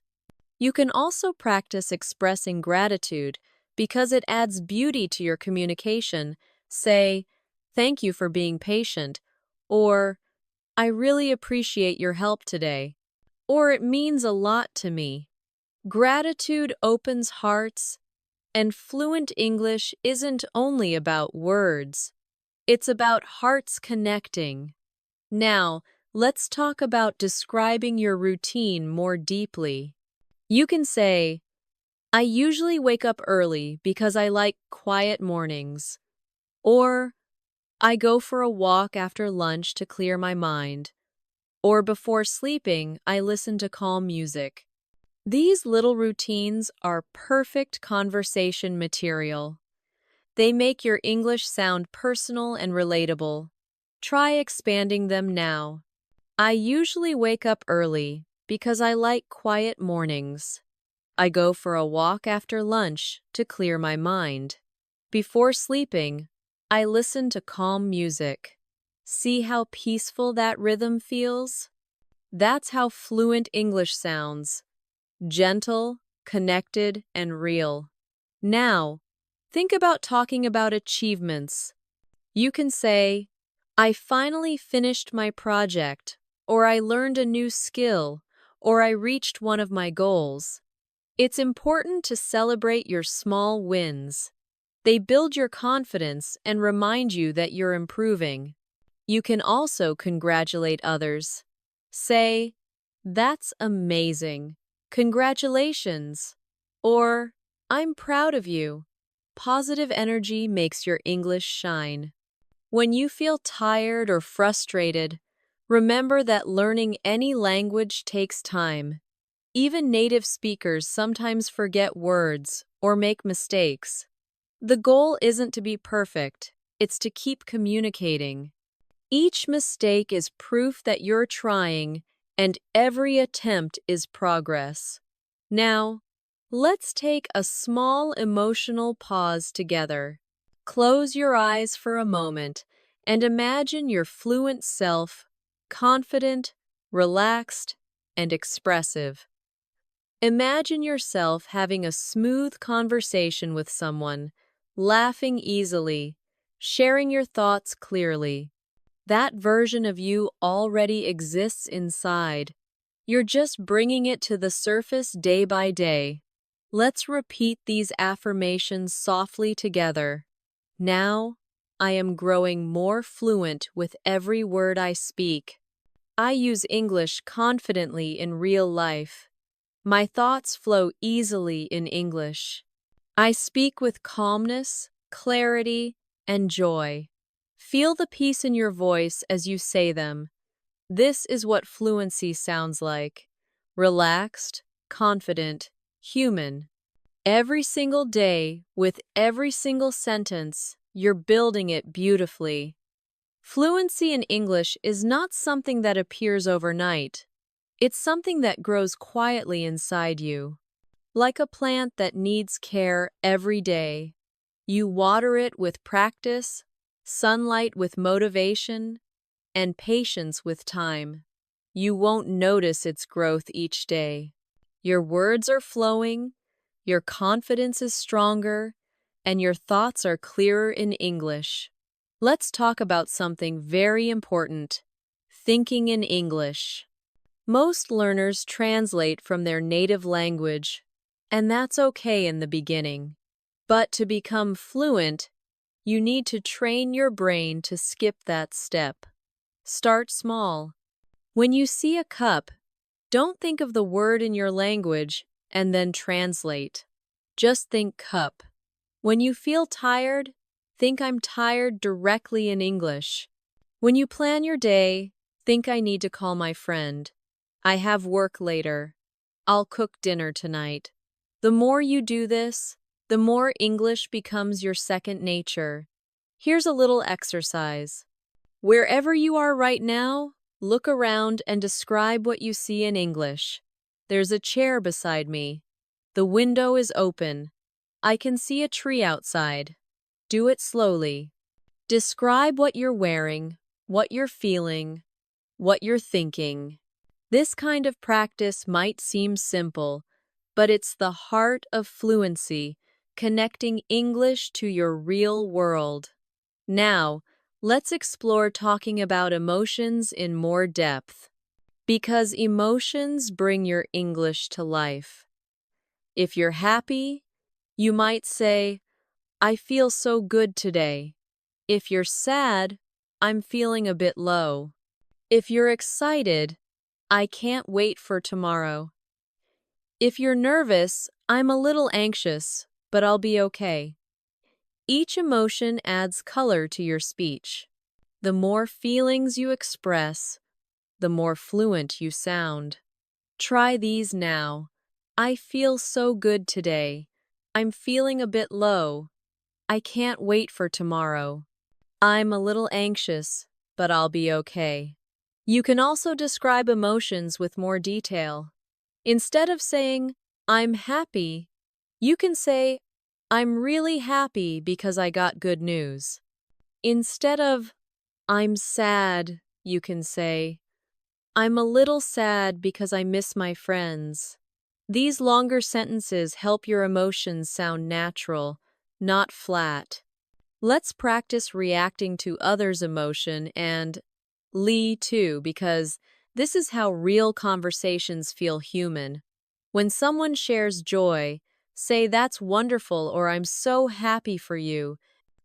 You can also practice expressing gratitude because it adds beauty to your communication. Say, Thank you for being patient, or I really appreciate your help today, or it means a lot to me. Gratitude opens hearts, and fluent English isn't only about words. It's about hearts connecting. Now, let's talk about describing your routine more deeply. You can say, I usually wake up early because I like quiet mornings. Or, I go for a walk after lunch to clear my mind. Or before sleeping, I listen to calm music. These little routines are perfect conversation material. They make your English sound personal and relatable. Try expanding them now. I usually wake up early because I like quiet mornings. I go for a walk after lunch to clear my mind. Before sleeping, I listen to calm music. See how peaceful that rhythm feels? That's how fluent English sounds. Gentle, connected, and real. Now, Think about talking about achievements. You can say, I finally finished my project, or I learned a new skill, or I reached one of my goals. It's important to celebrate your small wins. They build your confidence and remind you that you're improving. You can also congratulate others. Say, that's amazing. Congratulations. Or, I'm proud of you. Positive energy makes your English shine. When you feel tired or frustrated, remember that learning any language takes time. Even native speakers sometimes forget words or make mistakes. The goal isn't to be perfect, it's to keep communicating. Each mistake is proof that you're trying, and every attempt is progress. Now, let's take a small emotional pause together. Close your eyes for a moment and imagine your fluent self, confident, relaxed, and expressive. Imagine yourself having a smooth conversation with someone, laughing easily, sharing your thoughts clearly. That version of you already exists inside. You're just bringing it to the surface day by day. Let's repeat these affirmations softly together. Now, I am growing more fluent with every word I speak. I use English confidently in real life. My thoughts flow easily in English. I speak with calmness, clarity, and joy. Feel the peace in your voice as you say them. This is what fluency sounds like. Relaxed, confident, human. Every single day, with every single sentence, you're building it beautifully. Fluency in English is not something that appears overnight. It's something that grows quietly inside you. Like a plant that needs care every day. You water it with practice, sunlight with motivation, and patience with time. You won't notice its growth each day. Your words are flowing, your confidence is stronger, and your thoughts are clearer in English. Let's talk about something very important: thinking in English. Most learners translate from their native language, and that's okay in the beginning. But to become fluent, you need to train your brain to skip that step. Start small. When you see a cup, don't think of the word in your language and then translate. Just think cup. When you feel tired, think I'm tired directly in English. When you plan your day, think I need to call my friend. I have work later. I'll cook dinner tonight. The more you do this, the more English becomes your second nature. Here's a little exercise. Wherever you are right now, look around and describe what you see in English. There's a chair beside me. The window is open. I can see a tree outside. Do it slowly. Describe what you're wearing, what you're feeling, what you're thinking. This kind of practice might seem simple, but it's the heart of fluency, connecting English to your real world. Now, let's explore talking about emotions in more depth. Because emotions bring your English to life. If you're happy, you might say, I feel so good today. If you're sad, I'm feeling a bit low. If you're excited, I can't wait for tomorrow. If you're nervous, I'm a little anxious, but I'll be okay. Each emotion adds color to your speech. The more feelings you express, the more fluent you sound. Try these now. I feel so good today. I'm feeling a bit low. I can't wait for tomorrow. I'm a little anxious, but I'll be okay. You can also describe emotions with more detail. Instead of saying, I'm happy, you can say, I'm really happy because I got good news. Instead of, I'm sad, you can say, I'm a little sad because I miss my friends. These longer sentences help your emotions sound natural, not flat. Let's practice reacting to others' emotion and Lee too, because this is how real conversations feel human. When someone shares joy, say that's wonderful or I'm so happy for you.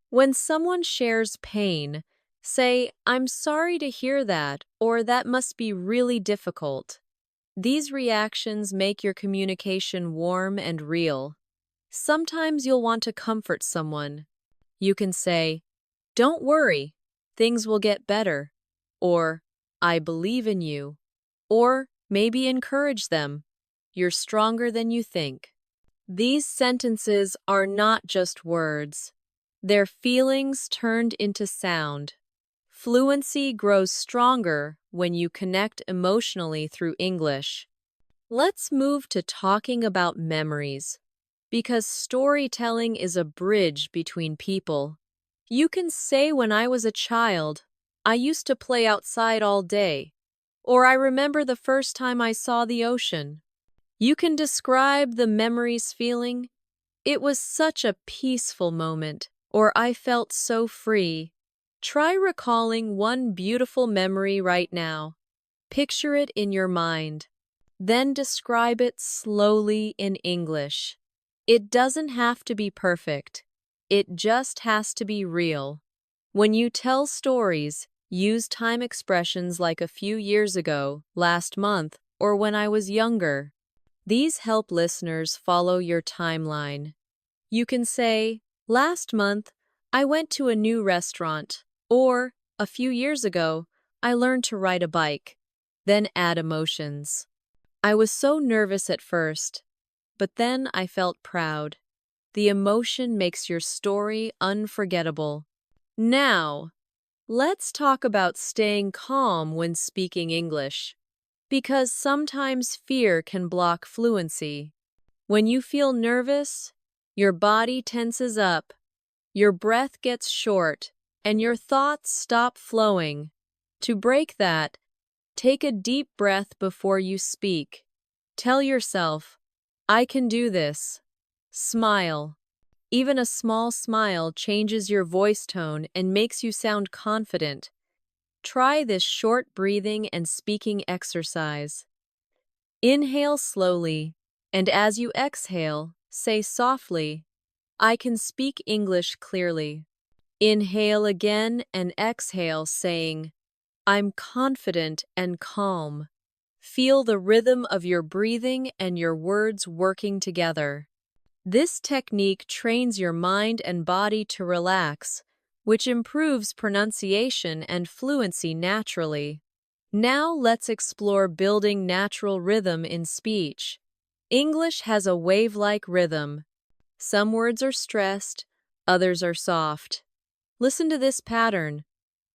When someone shares pain, say I'm sorry to hear that or that must be really difficult. These reactions make your communication warm and real. Sometimes you'll want to comfort someone. You can say, "Don't worry, things will get better," or "I believe in you," or maybe encourage them. "You're stronger than you think." These sentences are not just words. They're feelings turned into sound. Fluency grows stronger when you connect emotionally through English. Let's move to talking about memories, because storytelling is a bridge between people. You can say when I was a child, I used to play outside all day, or I remember the first time I saw the ocean. You can describe the memory's feeling. It was such a peaceful moment, or I felt so free. Try recalling one beautiful memory right now. Picture it in your mind. Then describe it slowly in English. It doesn't have to be perfect. It just has to be real. When you tell stories, use time expressions like a few years ago, last month, or when I was younger. These help listeners follow your timeline. You can say, "Last month, I went to a new restaurant," or "A few years ago, I learned to ride a bike." Then add emotions. "I was so nervous at first, but then I felt proud." The emotion makes your story unforgettable. Now, let's talk about staying calm when speaking English, because sometimes fear can block fluency. When you feel nervous, your body tenses up, your breath gets short, and your thoughts stop flowing. To break that, take a deep breath before you speak. Tell yourself, "I can do this." Smile. Even a small smile changes your voice tone and makes you sound confident. Try this short breathing and speaking exercise. Inhale slowly, and as you exhale, say softly, "I can speak English clearly." Inhale again and exhale, saying, "I'm confident and calm." Feel the rhythm of your breathing and your words working together. This technique trains your mind and body to relax, which improves pronunciation and fluency naturally. Now let's explore building natural rhythm in speech. English has a wave-like rhythm. Some words are stressed, others are soft. Listen to this pattern.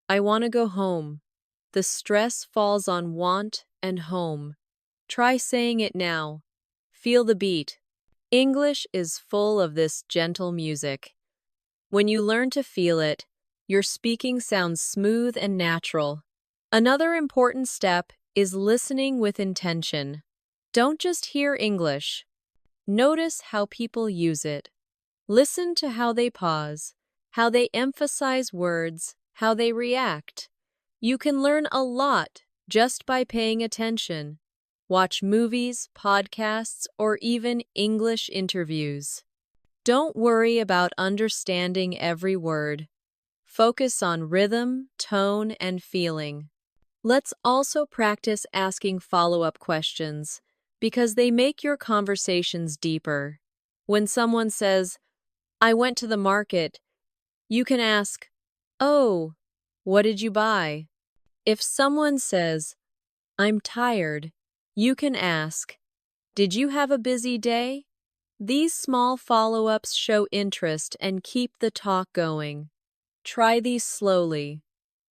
I want to go home. The stress falls on want and home. Try saying it now. Feel the beat. English is full of this gentle music. When you learn to feel it, your speaking sounds smooth and natural. Another important step is listening with intention. Don't just hear English. Notice how people use it. Listen to how they pause, how they emphasize words, how they react. You can learn a lot just by paying attention. Watch movies, podcasts, or even English interviews. Don't worry about understanding every word. Focus on rhythm, tone, and feeling. Let's also practice asking follow-up questions, because they make your conversations deeper. When someone says, "I went to the market," you can ask, "Oh, what did you buy?" If someone says, "I'm tired," you can ask, "Did you have a busy day?" These small follow-ups show interest and keep the talk going. Try these slowly.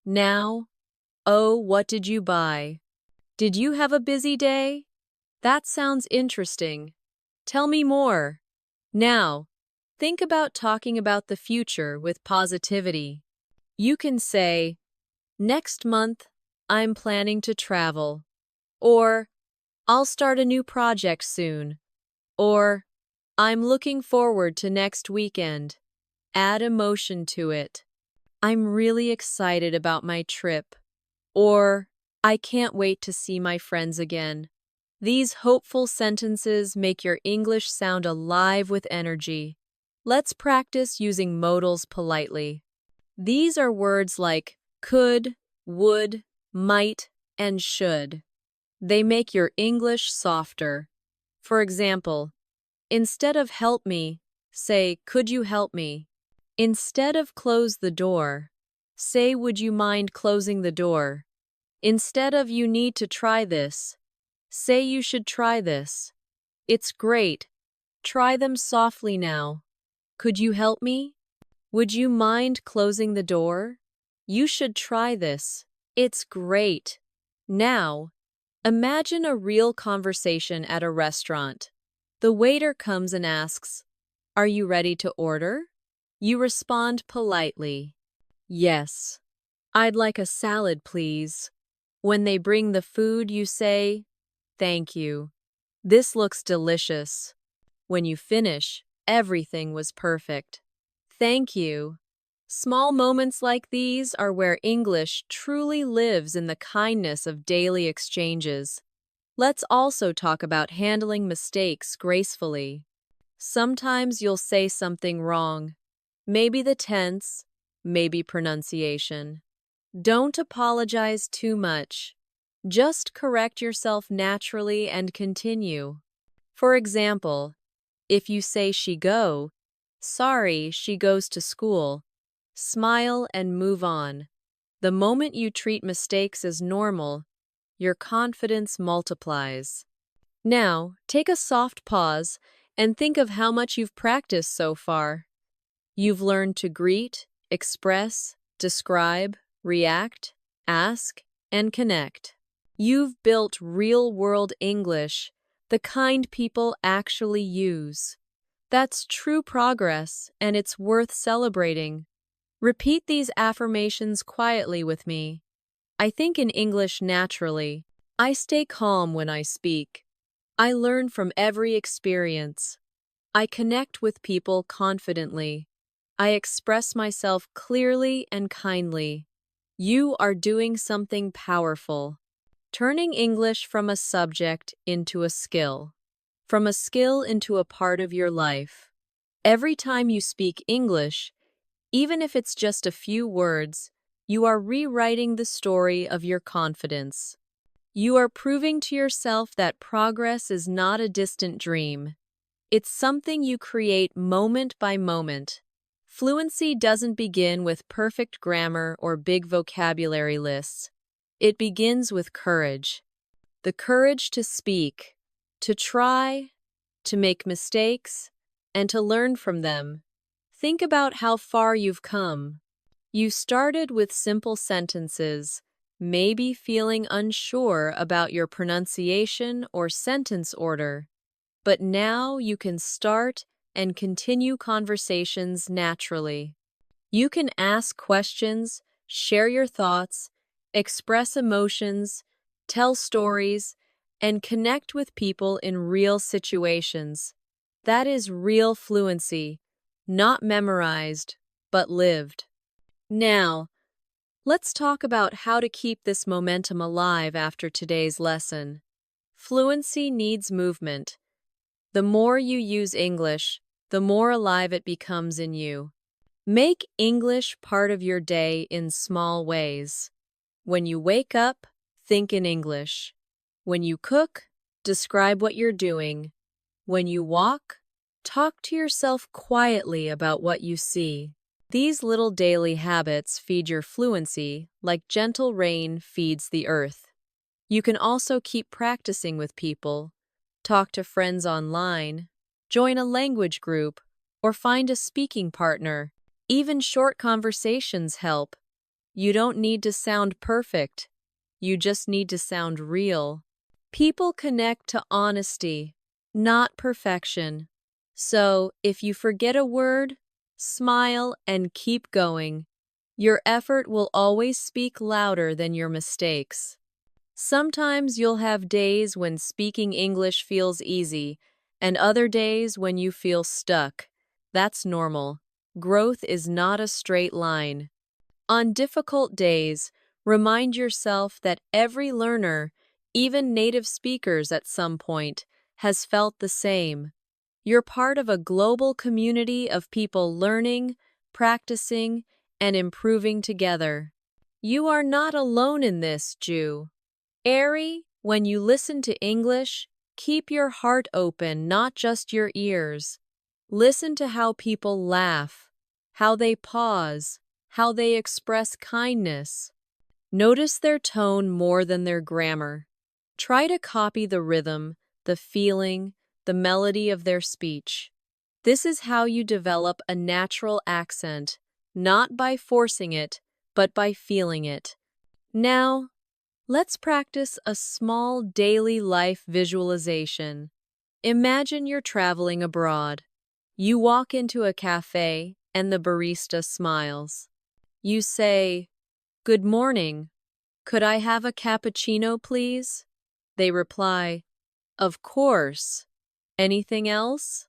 Now, "Oh, what did you buy?" "Did you have a busy day?" "That sounds interesting. Tell me more." Now, think about talking about the future with positivity. You can say, "Next month, I'm planning to travel," or "I'll start a new project soon," or "I'm looking forward to next weekend." Add emotion to it. I'm really excited about my trip. Or, I can't wait to see my friends again. These hopeful sentences make your English sound alive with energy. Let's practice using modals politely. These are words like could, would, might, and should. They make your English softer. For example, instead of help me, say could you help me? Instead of close the door, say would you mind closing the door? Instead of you need to try this, say you should try this. It's great. Try them softly now. Could you help me? Would you mind closing the door? You should try this. It's great. Now, imagine a real conversation at a restaurant. The waiter comes and asks, "Are you ready to order?" You respond politely, "Yes. I'd like a salad, please." When they bring the food, you say, "Thank you. This looks delicious." When you finish, everything was perfect. Thank you. Small moments like these are where English truly lives in the kindness of daily exchanges. Let's also talk about handling mistakes gracefully. Sometimes you'll say something wrong. Maybe the tense, maybe pronunciation. Don't apologize too much. Just correct yourself naturally and continue. For example, if you say she go, sorry, she goes to school. Smile and move on. The moment you treat mistakes as normal, your confidence multiplies. Now, take a soft pause and think of how much you've practiced so far. You've learned to greet, express, describe, react, ask, and connect. You've built real-world English, the kind people actually use. That's true progress, and it's worth celebrating. Repeat these affirmations quietly with me. I think in English naturally. I stay calm when I speak. I learn from every experience. I connect with people confidently. I express myself clearly and kindly. You are doing something powerful. Turning English from a subject into a skill. From a skill into a part of your life. Every time you speak English, even if it's just a few words, you are rewriting the story of your confidence. You are proving to yourself that progress is not a distant dream. It's something you create moment by moment. Fluency doesn't begin with perfect grammar or big vocabulary lists. It begins with courage. The courage to speak, to try, to make mistakes, and to learn from them. Think about how far you've come. You started with simple sentences, maybe feeling unsure about your pronunciation or sentence order. But now you can start and continue conversations naturally. You can ask questions, share your thoughts, express emotions, tell stories, and connect with people in real situations. That is real fluency, not memorized, but lived. Now, let's talk about how to keep this momentum alive after today's lesson. Fluency needs movement. The more you use English, the more alive it becomes in you. Make English part of your day in small ways. When you wake up, think in English. When you cook, describe what you're doing. When you walk, talk to yourself quietly about what you see. These little daily habits feed your fluency like gentle rain feeds the earth. You can also keep practicing with people. Talk to friends online, join a language group, or find a speaking partner. Even short conversations help. You don't need to sound perfect. You just need to sound real. People connect to honesty, not perfection. So, if you forget a word, smile and keep going. Your effort will always speak louder than your mistakes. Sometimes you'll have days when speaking English feels easy, and other days when you feel stuck. That's normal. growth is not a straight line. On difficult days, remind yourself that every learner, even native speakers at some point, has felt the same. You're part of a global community of people learning, practicing, and improving together. You are not alone in this, Jew. Ari, when you listen to English, keep your heart open, not just your ears. Listen to how people laugh, how they pause, how they express kindness. Notice their tone more than their grammar. Try to copy the rhythm, the feeling, the melody of their speech. This is how you develop a natural accent, not by forcing it, but by feeling it. Now, let's practice a small daily life visualization. Imagine you're traveling abroad. You walk into a cafe and the barista smiles. You say, "Good morning. Could I have a cappuccino, please?" They reply, "Of course. Anything else?"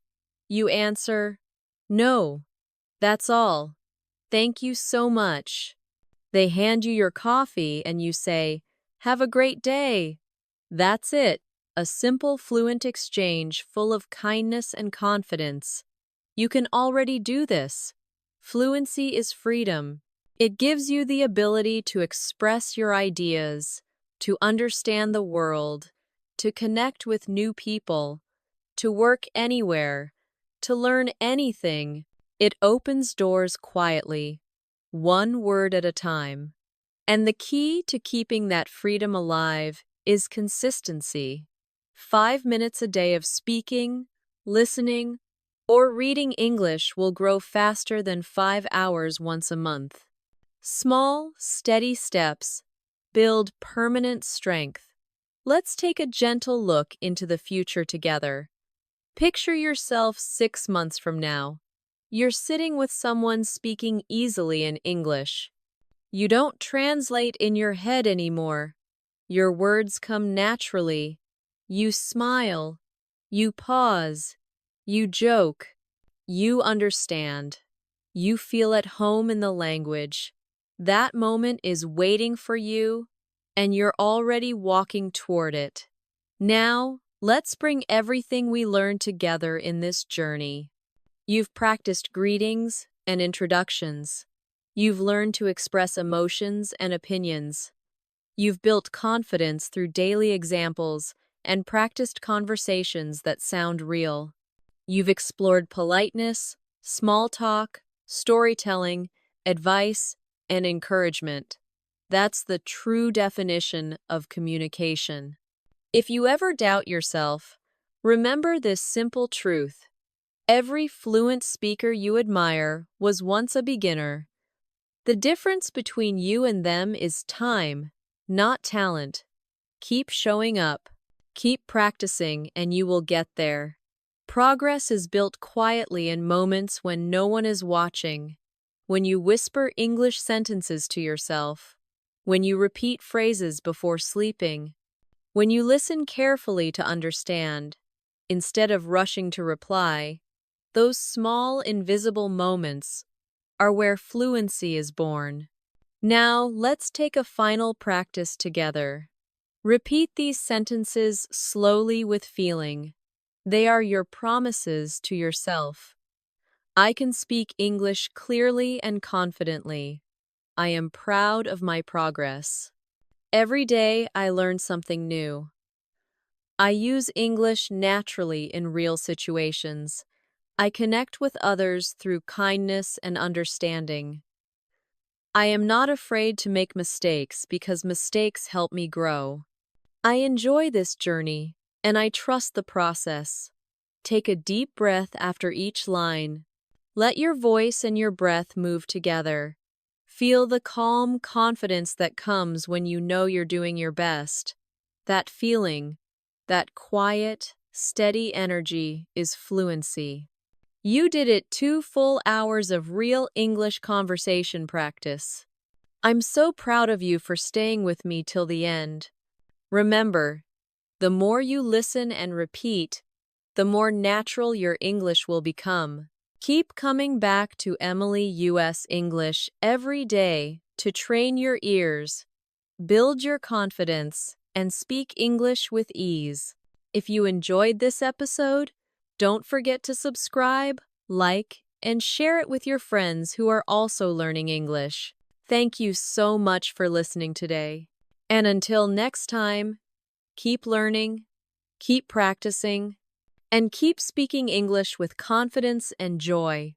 You answer, "No, that's all. Thank you so much." They hand you your coffee and you say, "Have a great day." That's it, a simple, fluent exchange full of kindness and confidence. You can already do this. Fluency is freedom. It gives you the ability to express your ideas, to understand the world, to connect with new people, to work anywhere, to learn anything. It opens doors quietly, one word at a time. And the key to keeping that freedom alive is consistency. 5 minutes a day of speaking, listening, or reading English will grow faster than 5 hours once a month. Small, steady steps build permanent strength. Let's take a gentle look into the future together. Picture yourself 6 months from now. You're sitting with someone speaking easily in English. You don't translate in your head anymore. Your words come naturally. You smile. You pause. You joke. You understand. You feel at home in the language. That moment is waiting for you, and you're already walking toward it. Now, let's bring everything we learned together in this journey. You've practiced greetings and introductions. You've learned to express emotions and opinions. You've built confidence through daily examples and practiced conversations that sound real. You've explored politeness, small talk, storytelling, advice, and encouragement. That's the true definition of communication. If you ever doubt yourself, remember this simple truth. Every fluent speaker you admire was once a beginner. The difference between you and them is time, not talent. Keep showing up, keep practicing, and you will get there. Progress is built quietly in moments when no one is watching. When you whisper English sentences to yourself, when you repeat phrases before sleeping, when you listen carefully to understand, instead of rushing to reply, those small, invisible moments are where fluency is born. Now, let's take a final practice together. Repeat these sentences slowly with feeling. They are your promises to yourself. I can speak English clearly and confidently. I am proud of my progress. Every day I learn something new. I use English naturally in real situations. I connect with others through kindness and understanding. I am not afraid to make mistakes because mistakes help me grow. I enjoy this journey, and I trust the process. Take a deep breath after each line. Let your voice and your breath move together. Feel the calm confidence that comes when you know you're doing your best. That feeling, that quiet, steady energy is fluency. You did it 2 full hours of real English conversation practice. I'm so proud of you for staying with me till the end. Remember, the more you listen and repeat, the more natural your English will become. Keep coming back to Emily US English every day to train your ears, build your confidence, and speak English with ease. If you enjoyed this episode, don't forget to subscribe, like, and share it with your friends who are also learning English. Thank you so much for listening today. And until next time, keep learning, keep practicing, and keep speaking English with confidence and joy.